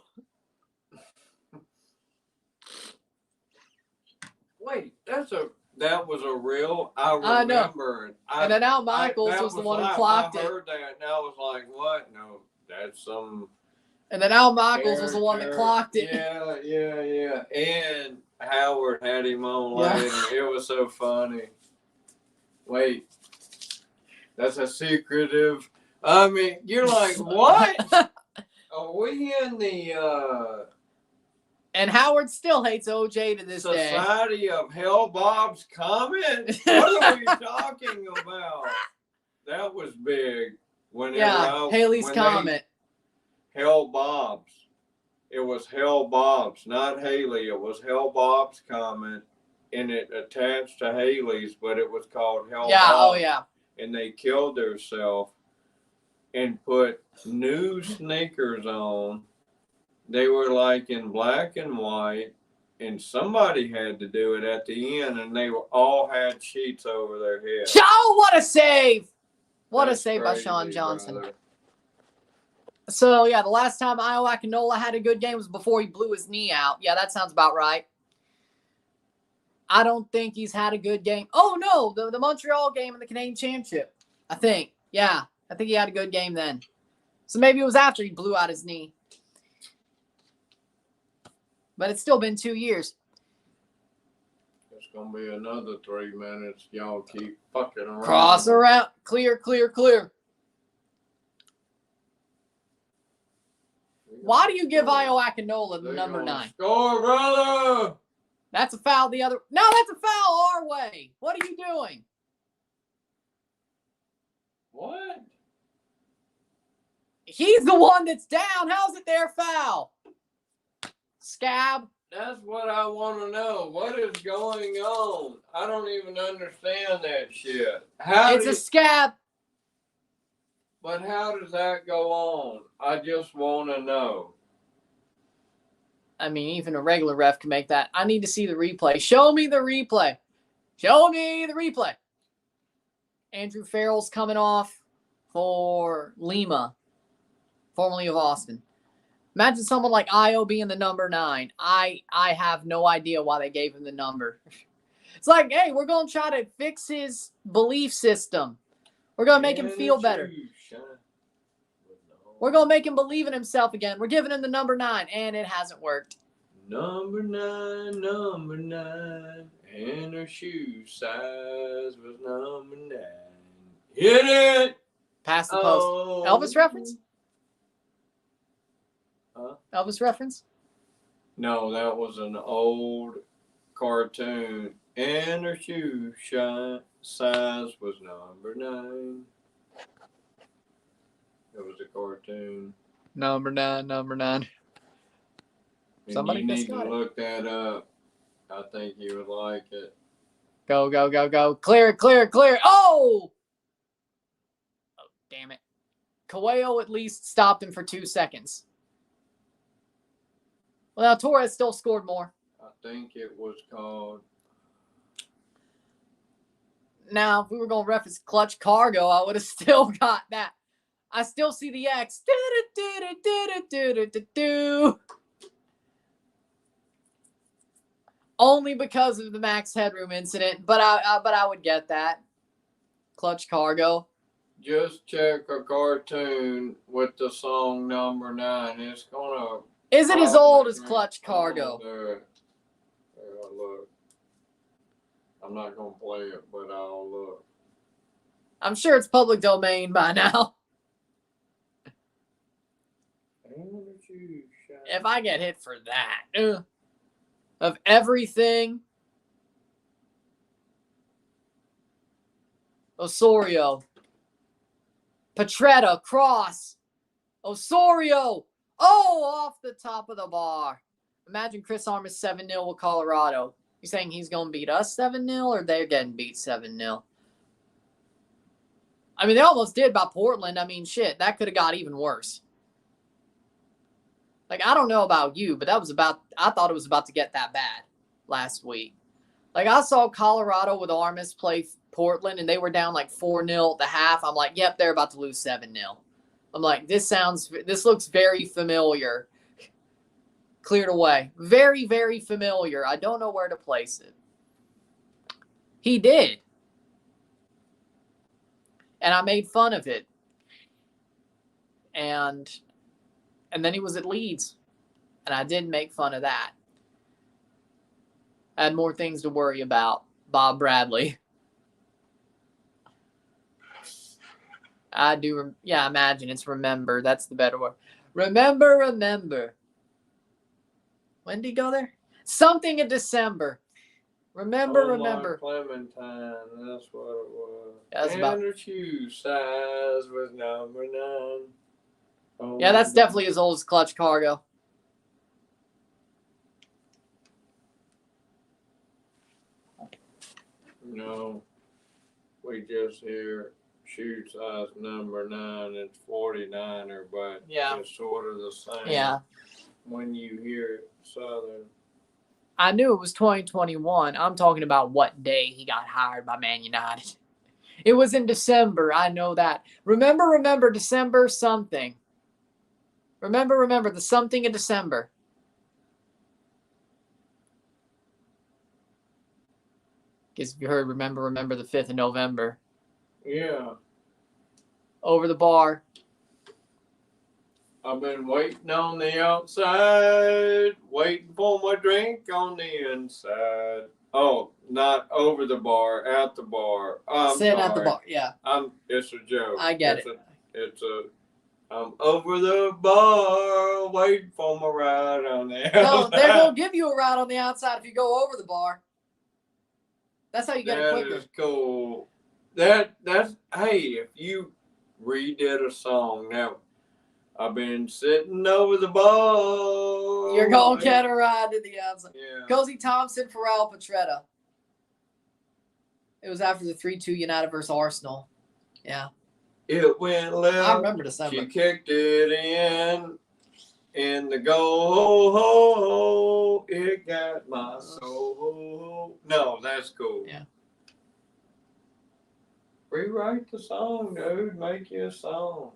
Wait, that was a real. I remember. And then Al Michaels was the one who clocked it. I heard that, and I was like, "What? No, that's some." And then Al Michaels was the one that clocked it. Yeah. And Howard had him on later. It was so funny. Wait, that's a secretive. I mean, you're like, what? Are we in the And Howard still hates OJ to this day. Society of Hell Bob's Comment? What are we talking about? That was big. Haley's comment. Hell Bob's. It was Hell Bob's, not Haley. It was Hell Bob's comment, and it attached to Haley's, but it was called Hell Bob's. Oh yeah. And they killed themselves and put new sneakers on. They were like in black and white, and somebody had to do it at the end, and they all had sheets over their heads. Oh, what a save! What That's a save by crazy, Sean Johnson. brother. So, yeah, the last time Io Akinola had a good game was before he blew his knee out. Yeah, that sounds about right. I don't think he's had a good game. Oh, no, the Montreal game in the Canadian Championship, I think. Yeah, I think he had a good game then. So maybe it was after he blew out his knee. But it's still been 2 years. It's going to be another 3 minutes. Y'all keep fucking around. Cross around. Clear. Why do you give Io Akinola the number 9? Score, brother! That's a foul the other. No, that's a foul our way. What are you doing? What? He's the one that's down. How's it their foul? Scab. That's what I want to know. What is going on? I don't even understand that shit. It's a scab. But how does that go on? I just want to know. I mean, even a regular ref can make that. I need to see the replay. Show me the replay. Show me the replay. Andrew Farrell's coming off for Lima, formerly of Austin. Imagine someone like Io being the number 9. I have no idea why they gave him the number. It's like, hey, we're going to try to fix his belief system. We're going to make him feel better. We're going to make him believe in himself again. We're giving him the number 9, and it hasn't worked. Number 9, and her shoe size was number 9. Hit it! Past the post. Elvis reference? Huh? Elvis reference? No, that was an old cartoon. And her shoe size was number 9. It was a cartoon. Number 9. And Somebody you just need to got it. look that up. I think you would like it. Go, go, go, go. Clear, clear, clear. Oh! Oh, damn it. Coelho at least stopped him for 2 seconds. Well, now Torres still scored more. I think it was called. Now, if we were going to reference clutch cargo, I would have still got that. I still see the X. Only because of the Max Headroom incident, but I would get that. Clutch cargo. Just check a cartoon with the song number 9. It's gonna. Is it as old as clutch cargo? I'll look. I'm not gonna play it, but I'll look. I'm sure it's public domain by now. If I get hit for that, of everything, Osorio, Petretta, cross, Osorio, off the top of the bar. Imagine Chris Armas 7-0 with Colorado. You saying he's going to beat us 7-0 or they're getting beat 7-0? I mean, they almost did by Portland. I mean, shit, that could have got even worse. Like, I don't know about you, but I thought it was about to get that bad last week. Like, I saw Colorado with Armas play Portland, and they were down like 4-0 at the half. I'm like, yep, they're about to lose 7-0. I'm like, this looks very familiar. Cleared away. Very, very familiar. I don't know where to place it. He did. And I made fun of it. And then he was at Leeds. And I didn't make fun of that. I had more things to worry about. Bob Bradley. I do. Yeah, imagine it's remember. That's the better word. Remember. When did he go there? Something in December. Remember. Clementine, that's what it was. That's and about. her shoe size was number 9. Oh, Yeah, that's definitely as old as clutch cargo. No, we just hear shoe size number 9. It's 49er, but Yeah. it's sort of the same. Yeah. When you hear it Southern. I knew it was 2021. I'm talking about what day he got hired by Man United. It was in December. I know that. Remember, December something. Remember, the something in December. Guess if you heard remember the 5th of November. Yeah. Over the bar. I've been waiting on the outside, waiting for my drink on the inside. Oh, not over the bar, at the bar. I'm Sitting sorry. at the bar, yeah. It's a joke. I get it. It's a I'm over the bar, waiting for my ride on the No, outside. they won't give you a ride on the outside if you go over the bar. That's how you get it That quicker. is cool. That's hey, if you redid a song now, I've been sitting over the bar. You're going to get a ride to the outside. Yeah. Cozy Thompson, Pharrell Petretta. It was after the 3-2 United versus Arsenal. Yeah. It went left. I remember December. She kicked it in the goal. It got my soul. No, that's cool. Yeah. Rewrite the song, dude. Make you a song.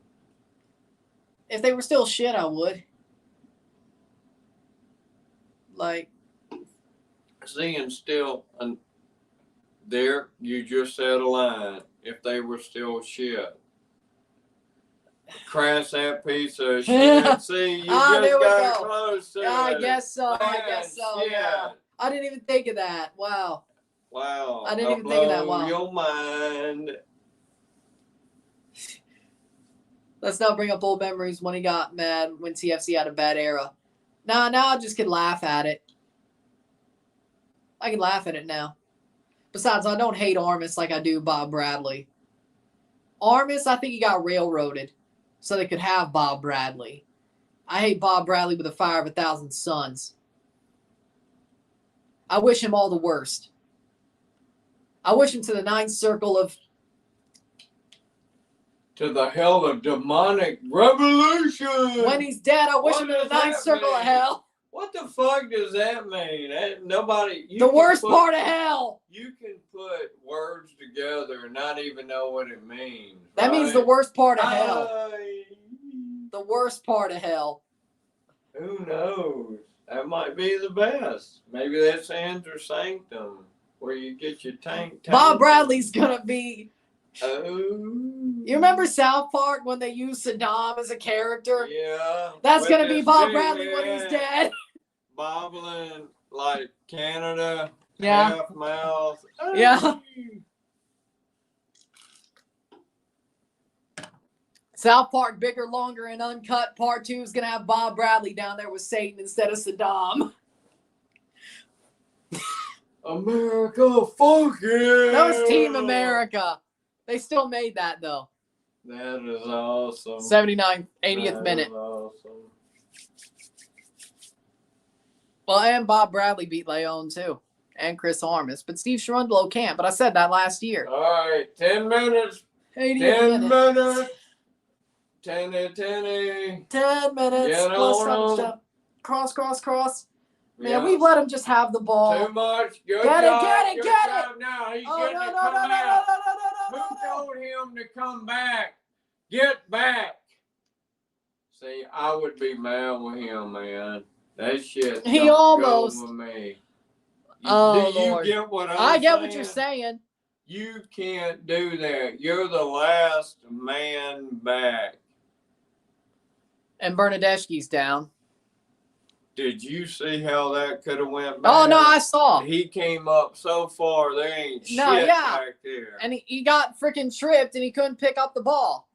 If they were still shit, I would. Like, Seeing still, there, you just said a line. If they were still shit. Crash that piece of shit. See, you just there we got go. close to yeah, I it. guess so. I Man, guess so. shit. Yeah. I didn't even think of that. Wow. Wow. I didn't even think of that. Wow. Your mind. Let's not bring up old memories when he got mad when TFC had a bad era. Now I just could laugh at it. I can laugh at it now. Besides, I don't hate Armis like I do Bob Bradley. Armis, I think he got railroaded so they could have Bob Bradley. I hate Bob Bradley with the fire of 1,000 suns. I wish him all the worst. I wish him to the ninth circle of... To the hell of demonic revolution. When he's dead, I wish What him to the does ninth that circle of mean? hell. What the fuck does that mean? Nobody. The worst part of hell. You can put words together and not even know what it means. That means the right? worst part of hell. Ay, The worst part of hell. who knows? That might be the best. Maybe that's Enter Sanctum, where you get your tank. Bob Bradley's gonna be... Oh. You remember South Park when they used Saddam as a character? Yeah. That's with gonna be his Bob big Bradley when he's head, dead. Bobbling like Canada. Yeah. Half mouth. Yeah. South Park, Bigger, Longer, and Uncut Part 2 is gonna have Bob Bradley down there with Satan instead of Saddam. America, fuck yeah! That was Team America. They still made that though. That is awesome. 79th, 80th That minute. is awesome. Well, and Bob Bradley beat Leon too. And Chris Armis. But Steve Sharundlow can't. But I said that last year. All right, 10 minutes. 80th 10 minute. minutes. 10 10. 10 minutes. Get Plus on 'em. touchdown. Cross, cross, cross. Man, Yeah. we've let him just have the ball. Too much. Good Get it, job. get it, Good get job. Now he's Oh, getting no, to no, come no, no, no, out. no, no, no, no, Who no. told him to come back? Get back. See, I would be mad with him, man. That shit He don't almost- go with me. Oh, do you Lord. get what I'm I get saying? what you're saying. You can't do that. You're the last man back. And Bernadeschi's down. Did you see how that could have went back? Oh, no, I saw. He came up so far, there ain't No, shit yeah. back there. And he got freaking tripped and he couldn't pick up the ball.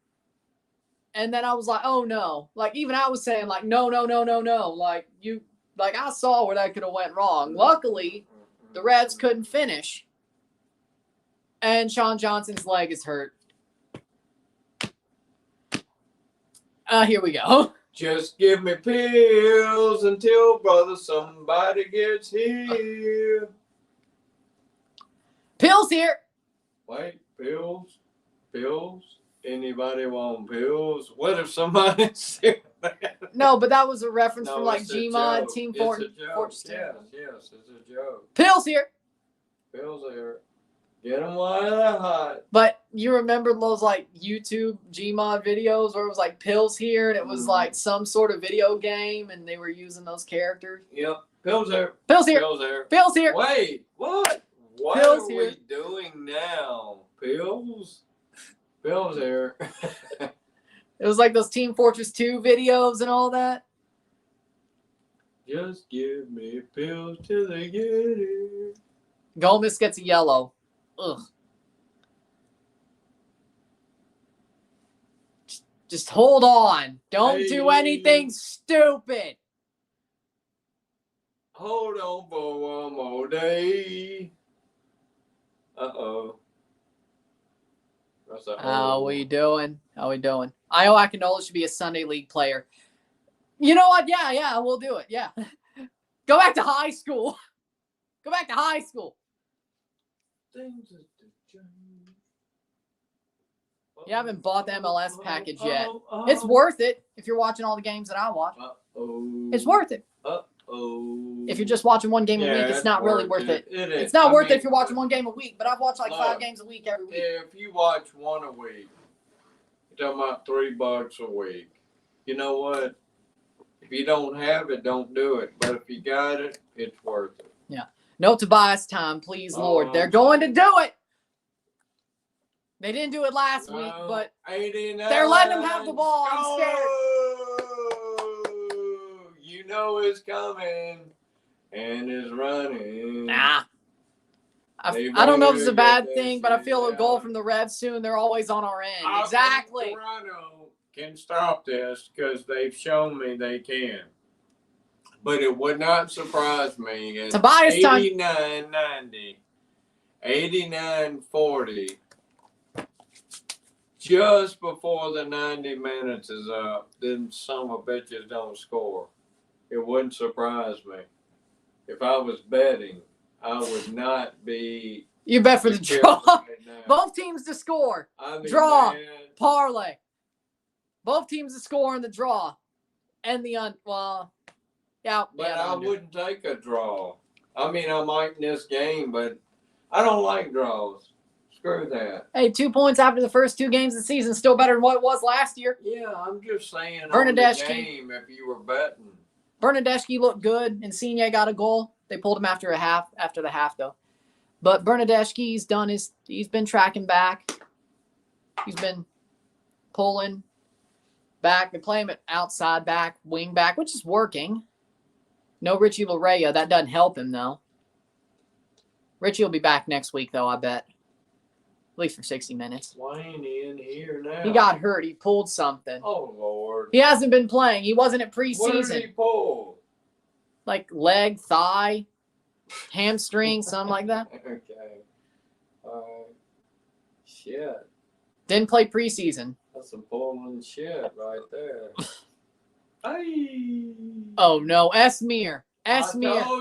And then I was like, oh, no. Like, even I was saying, like, no, no, no, no, no. Like, I saw where that could have went wrong. Luckily, the Reds couldn't finish. And Sean Johnson's leg is hurt. Here we go. Just give me pills until, brother, somebody gets here. Pills here. Wait, pills? Pills? Anybody want pills? What if somebody said that? No, but that was a reference from, like, it's a Gmod, joke. Team It's Fortress. a joke. Fortress Yes, yes, it's a joke. Pills here. Pills there. Get them while they're hot. But you remember those, like, YouTube Gmod videos where it was, like, pills here and it was, like, some sort of video game and they were using those characters? Yep. Pills there. Pills here. Pills there. Pills here. Wait, what? What Pills are here. we doing now? Pills? Pills there. It was like those Team Fortress 2 videos and all that. Just give me pills till they get it. Gomez gets a yellow. Ugh. Just hold on. Don't do Hey. anything stupid. Hold on for one more day. Uh-oh. That's a How we doing? How we doing? Io Akinola should be a Sunday league player. You know what? Yeah, we'll do it. Yeah. Go back to high school. Go back to high school. Things that change. You haven't bought the MLS package yet. It's worth it if you're watching all the games that I watch. It's worth it. If you're just watching one game a week, it's not really worth it. It's not worth it if you're watching one game a week, but I've watched like 5 games a week every week. If you watch one a week, you're talking about $3 a week. You know what? If you don't have it, don't do it. But if you got it, it's worth it. Yeah. No Tobias time, please, Lord. They're going to do it. They didn't do it last week, but they're letting him have the ball. I'm scared. You know it's coming and it's running. Nah. I don't know if it's a bad thing, but I feel a goal from the Revs soon. They're always on our end. Exactly. Toronto can stop this because they've shown me they can. But it would not surprise me. In Tobias time. 89-90, 89-40, just before the 90 minutes is up, then some of bitches don't score. It wouldn't surprise me. If I was betting, I would not be. You bet for the draw. Right now. Both teams to score. I mean, Draw. man, Parlay. Both teams to score in the draw. And the yeah. but yeah, I wouldn't take a draw. I mean, I might in this game, but I don't like draws. Screw that. Hey, 2 points after the first 2 games of the season, still better than what it was last year. Yeah, I'm just saying on the Bernadeschi. game if you were betting. Bernadeschi looked good. Insigne got a goal. They pulled him after the half, though. But Bernadeschi's he's been tracking back. He's been pulling back. They play him at outside back, wing back, which is working. No Richie Larea. That doesn't help him, though. Richie will be back next week, though, I bet. At least for 60 minutes. Why ain't he in here now? He got hurt. He pulled something. Oh, Lord. He hasn't been playing. He wasn't at What preseason. did he pull? Like leg, thigh, hamstring, something like that. Okay. Shit. Didn't play preseason. That's some pulling shit right there. Hey. Oh, no. Esmir.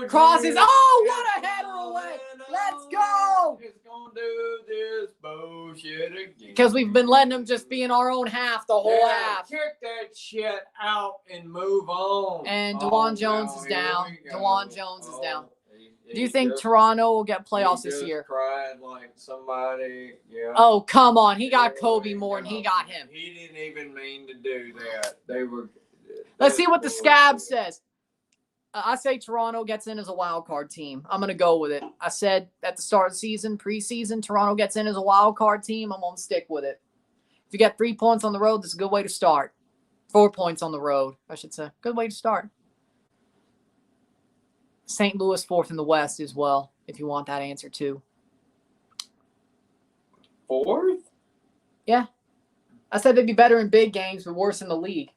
Crosses. Oh, what a header away. Let's go. It's going to do this bullshit again. Because we've been letting them just be in our own half the whole half. Kick that shit out and move on. And DeJuan Jones is down. DeJuan Jones is down. Do you think Toronto will get playoffs this year? Cried like somebody. Yeah. Oh, come on. He got Kobe more than he got him. He didn't even mean to do that. They were. Let's see what the scab says. I say Toronto gets in as a wild card team. I'm going to go with it. I said at the start of the season, preseason, Toronto gets in as a wild card team. I'm going to stick with it. If you get 3 points on the road, that's a good way to start. 4 points on the road, I should say. Good way to start. St. Louis 4th in the West as well, if you want that answer too. 4th? Yeah. I said they'd be better in big games, but worse in the league.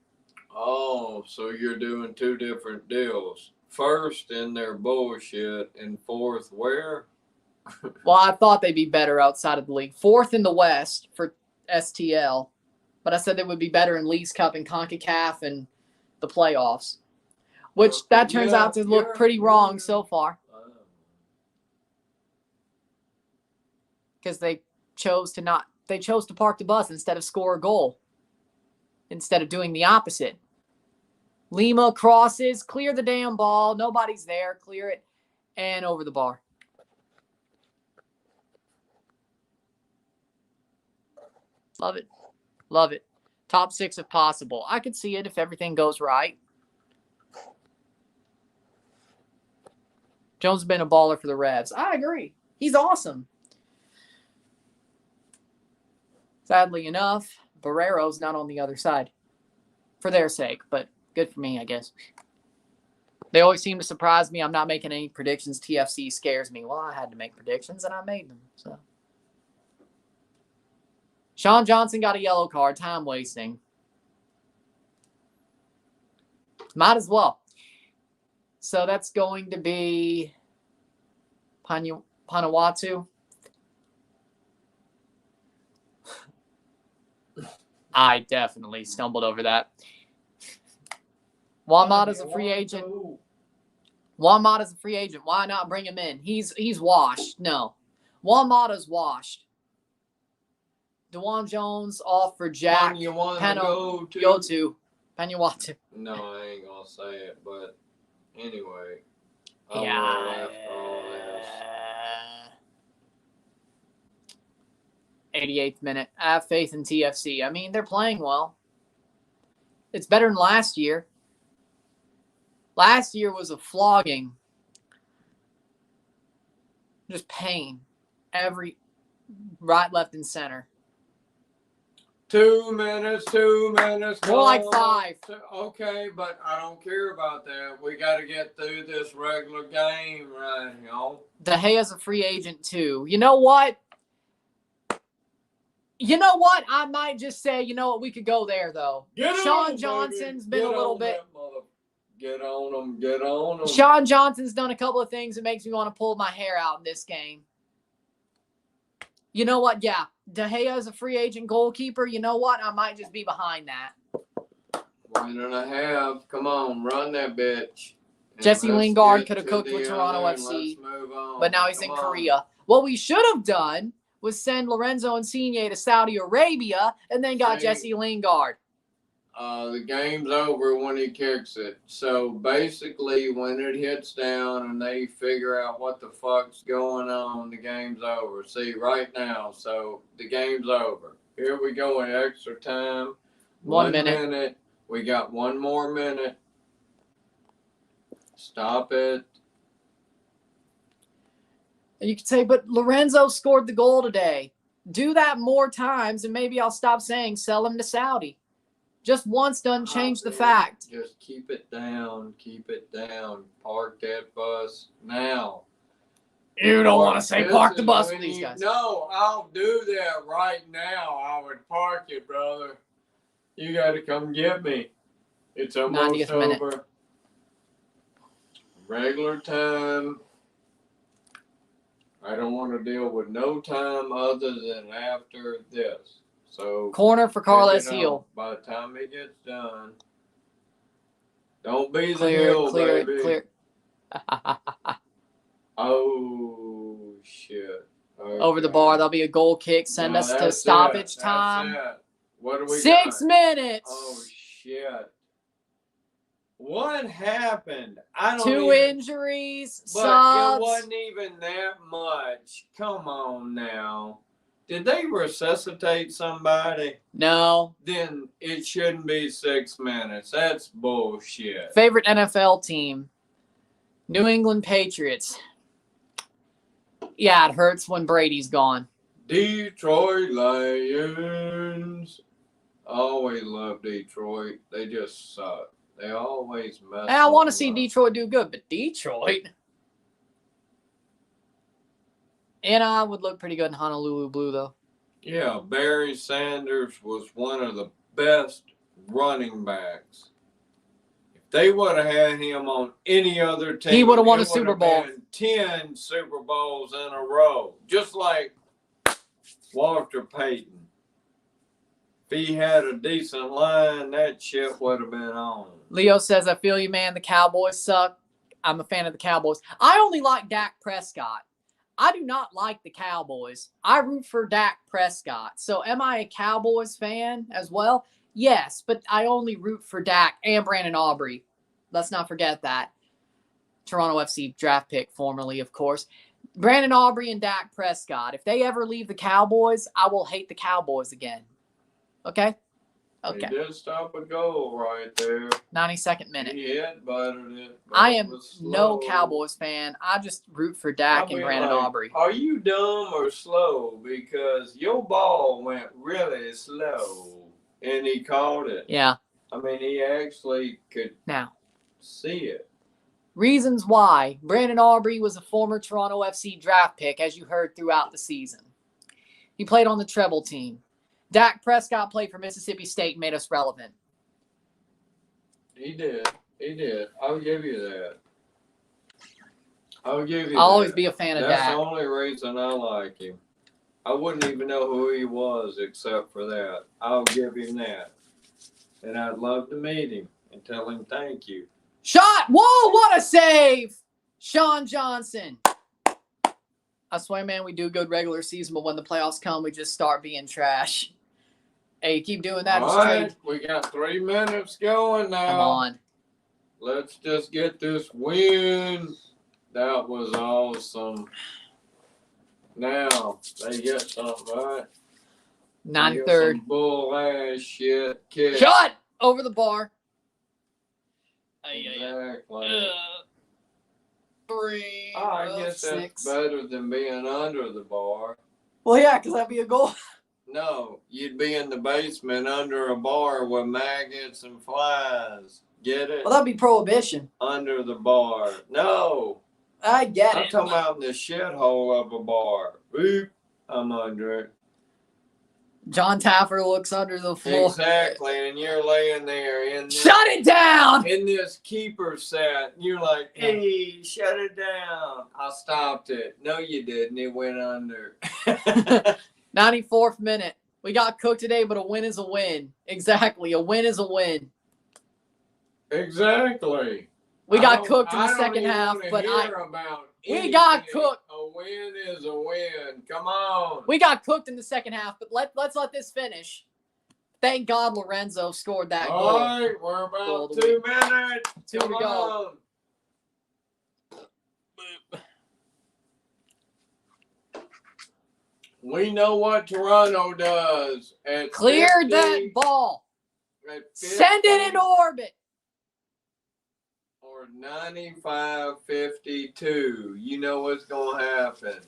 Oh, so you're doing 2 different deals. First in their bullshit, and 4th where? Well, I thought they'd be better outside of the league. 4th in the West for STL, but I said they would be better in Leagues Cup and CONCACAF and the playoffs, which that turns out to look pretty wrong so far. Because they chose to park the bus instead of score a goal, instead of doing the opposite. Lima crosses, clear the damn ball. Nobody's there. Clear it. And over the bar. Love it. Love it. Top 6 if possible. I could see it if everything goes right. Jones has been a baller for the Revs. I agree. He's awesome. Sadly enough, Barrero's not on the other side. For their sake, but good for me, I guess. They always seem to surprise me. I'm not making any predictions. TFC scares me. Well, I had to make predictions, and I made them. So, Sean Johnson got a yellow card. Time wasting. Might as well. So that's going to be Vanuatu. I definitely stumbled over that. Wamada's a free agent. Wamada's a free agent. Why not bring him in? He's washed. No. Wamada's washed. DeJuan Jones off for Jack. You want to Vanuatu. No, I ain't gonna say it, but anyway. Yeah. 88th minute. I have faith in TFC. I mean, they're playing well. It's better than last year. Last year was a flogging. Just pain. Every right, left, and center. 2 minutes. More like 5. Okay, but I don't care about that. We got to get through this regular game right now. De Gea's a free agent too. You know what? I might just say, we could go there though. Sean Johnson's been a little bit. Get on them. Sean Johnson's done a couple of things that makes me want to pull my hair out in this game. You know what? Yeah. De Gea is a free agent goalkeeper. You know what? I might just be behind that. 1.5. Come on, run that bitch. And Jesse Lingard could have to cooked the with Toronto other, FC, let's move on. but now he's Come in on. Korea. What we should have done was send Lorenzo Insigne to Saudi Arabia and then got See? Jesse Lingard. The game's over when he kicks it. So basically, when it hits down and they figure out what the fuck's going on, the game's over. See, right now, so the game's over. Here we go in extra time. 1 minute. We got 1 more minute. Stop it. And you could say, but Lorenzo scored the goal today. Do that more times, and maybe I'll stop saying sell him to Saudi. Just once doesn't change the fact. Just keep it down. Park that bus now. You don't want to say park the bus with these guys. No, I'll do that right now. I would park it, brother. You got to come get me. It's almost 90th over. minute. Regular time. I don't want to deal with no time other than after this. So Corner for Carles Heel. By the time it gets done, don't be the Clear heel, it, baby. clear. Oh shit! Okay. Over the bar, there'll be a goal kick. Send us to stoppage time. That's it. What do we 6 got? minutes. Oh shit! What happened? I don't. Two injuries. But Subs. it wasn't even that much. Come on now. Did they resuscitate somebody? No. Then it shouldn't be 6 minutes. That's bullshit. Favorite NFL team? New England Patriots. Yeah, it hurts when Brady's gone. Detroit Lions. I always love Detroit. They just suck. They always mess I want to up. see Detroit do good, but Detroit. And I would look pretty good in Honolulu blue, though. Yeah, Barry Sanders was one of the best running backs. If they would have had him on any other team, he would have won a it would Super have Bowl. been 10 Super Bowls in a row, just like Walter Payton. If he had a decent line, that shit would have been on. Leo says, I feel you, man. The Cowboys suck. I'm a fan of the Cowboys. I only like Dak Prescott. I do not like the Cowboys. I root for Dak Prescott. So am I a Cowboys fan as well? Yes, but I only root for Dak and Brandon Aubrey. Let's not forget that. Toronto FC draft pick, formerly, of course. Brandon Aubrey and Dak Prescott. If they ever leave the Cowboys, I will hate the Cowboys again. Okay? Okay. He did stop a goal right there. 92nd minute. He headbutted it. I am no Cowboys fan. I just root for Dak and Brandon Aubrey. Are you dumb or slow? Because your ball went really slow and he caught it. Yeah. I mean, he actually could Now, see it. reasons why. Brandon Aubrey was a former Toronto FC draft pick, as you heard throughout the season. He played on the treble team. Dak Prescott played for Mississippi State and made us relevant. He did. He did. I'll give you that. I'll give you I'll that. always be a fan of That's Dak. the only reason I like him. I wouldn't even know who he was except for that. I'll give him that. And I'd love to meet him and tell him thank you. Shot! Whoa, what a save! Sean Johnson. I swear, man, we do good regular season, but when the playoffs come, we just start being trash. Hey, keep doing that. All right, we got 3 minutes going now. Come on. Let's just get this win. That was awesome. Now, they get something, right? 93rd. Some bull-ass shit kick. Shot! Over the bar. Exactly. 3. I guess that's 6. better than being under the bar. Well, yeah, because that'd be a goal. No, you'd be in the basement under a bar with maggots and flies. Get it? Well, that'd be prohibition. Under the bar. No. I get I'm it. talking about in the shithole of a bar. Boop. I'm under it. John Taffer looks under the floor. Exactly, and you're laying there in this, Shut it down! in this keeper set. And you're like, hey, shut it down. I stopped it. No, you didn't. It went under. 94th minute. We got cooked today, but a win is a win. Exactly. A win is a win. Exactly. We got cooked in the second half, but we got cooked. A win is a win. Come on. We got cooked in the second half, but let's let this finish. Thank God Lorenzo scored that All goal. right, we're Goal about of the 2 minutes. 2 Come to go. on. We know what Toronto does. At Clear 50, that ball. at Send it 50 into orbit. Or 95-52. You know what's going to happen.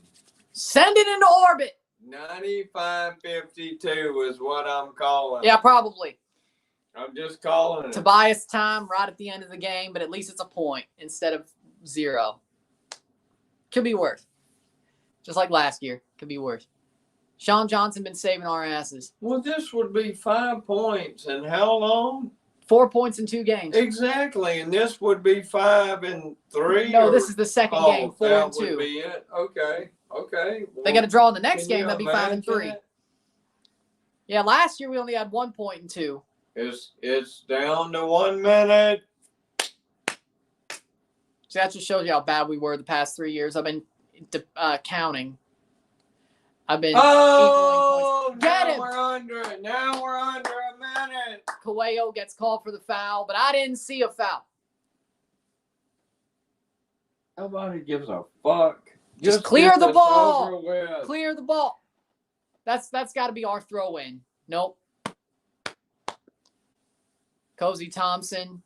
Send it into orbit. 95-52 is what I'm calling. Yeah, probably. I'm just calling it. Tobias time right at the end of the game, but at least it's a point instead of 0. Could be worse. Just like last year. Could be worse. Sean Johnson been saving our asses. Well, this would be 5 points. And how long? 4 points in 2 games. Exactly. And this would be 5 and 3? No, this is the second game. 4 that and 2. would be it. Okay. Okay. Well, They got to draw in the next can game. you That'd be 5 and 3. imagine it? Yeah, last year we only had 1 point in 2. It's down to 1 minute. So that just shows you how bad we were the past 3 years. I've been counting. I've been Oh, equaling points. Get now him! we're under it. Now we're under a minute. Coelho gets called for the foul, but I didn't see a foul. Nobody gives a fuck. Just clear get the this ball. over with. Clear the ball. That's got to be our throw in. Nope. Cozy Thompson.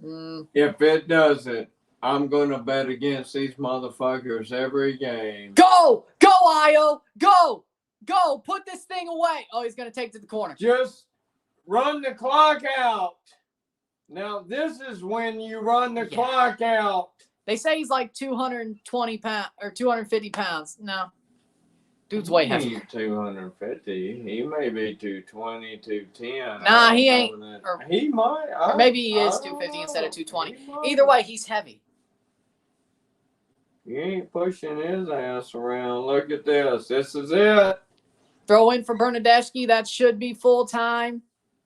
If it doesn't, I'm going to bet against these motherfuckers every game. Go! Go, Io! Go! Go! Put this thing away. Oh, he's going to take it to the corner. Just run the clock out. Now, this is when you run the clock out. They say he's like 220 pounds or 250 pounds. No. Dude's way heavy. He's 250. He may be 220, 210. Nah, he ain't. Or he might. Or maybe he is 250 instead of 220. Either way, he's heavy. He ain't pushing his ass around. Look at this. This is it. Throw in for Bernadeschi. That should be full time.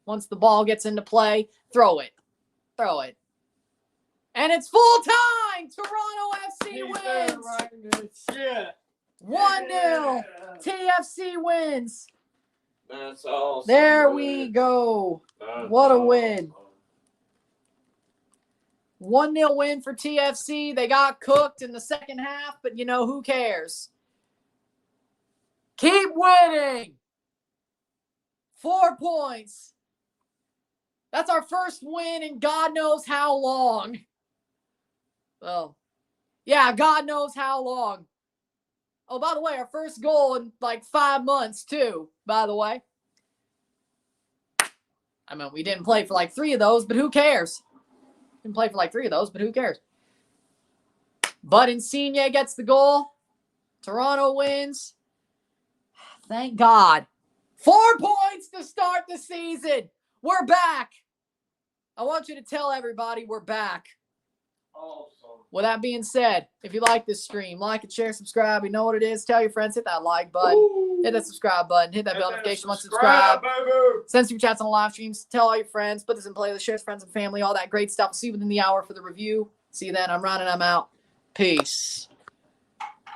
Once the ball gets into play, throw it. Throw it. And it's full time. Toronto FC wins. Shit. 1-0. TFC wins. That's awesome. There dude. we go. That's What a awesome. win. 1-0 win for TFC. They got cooked in the second half, but you know, who cares? Keep winning. 4 points. That's our first win in God knows how long. Well, yeah, God knows how long. Oh, by the way, our first goal in like 5 months, too, by the way. I mean, we didn't play for like 3 of those, but who cares? Didn't play for like 3 of those, but who cares? Bud Insigne gets the goal. Toronto wins. Thank God. 4 points to start the season. We're back. I want you to tell everybody we're back. Awesome. With that being said, if you like this stream, like and share, subscribe. You know what it is. Tell your friends. Hit that like button. Ooh. Hit that subscribe button. Hit that bell Hit notification once subscribe, subscribe. baby. Send super chats on the live streams. Tell all your friends. Put this in playlist. Share with friends and family. All that great stuff. See you within the hour for the review. See you then. I'm Ron and I'm out. Peace.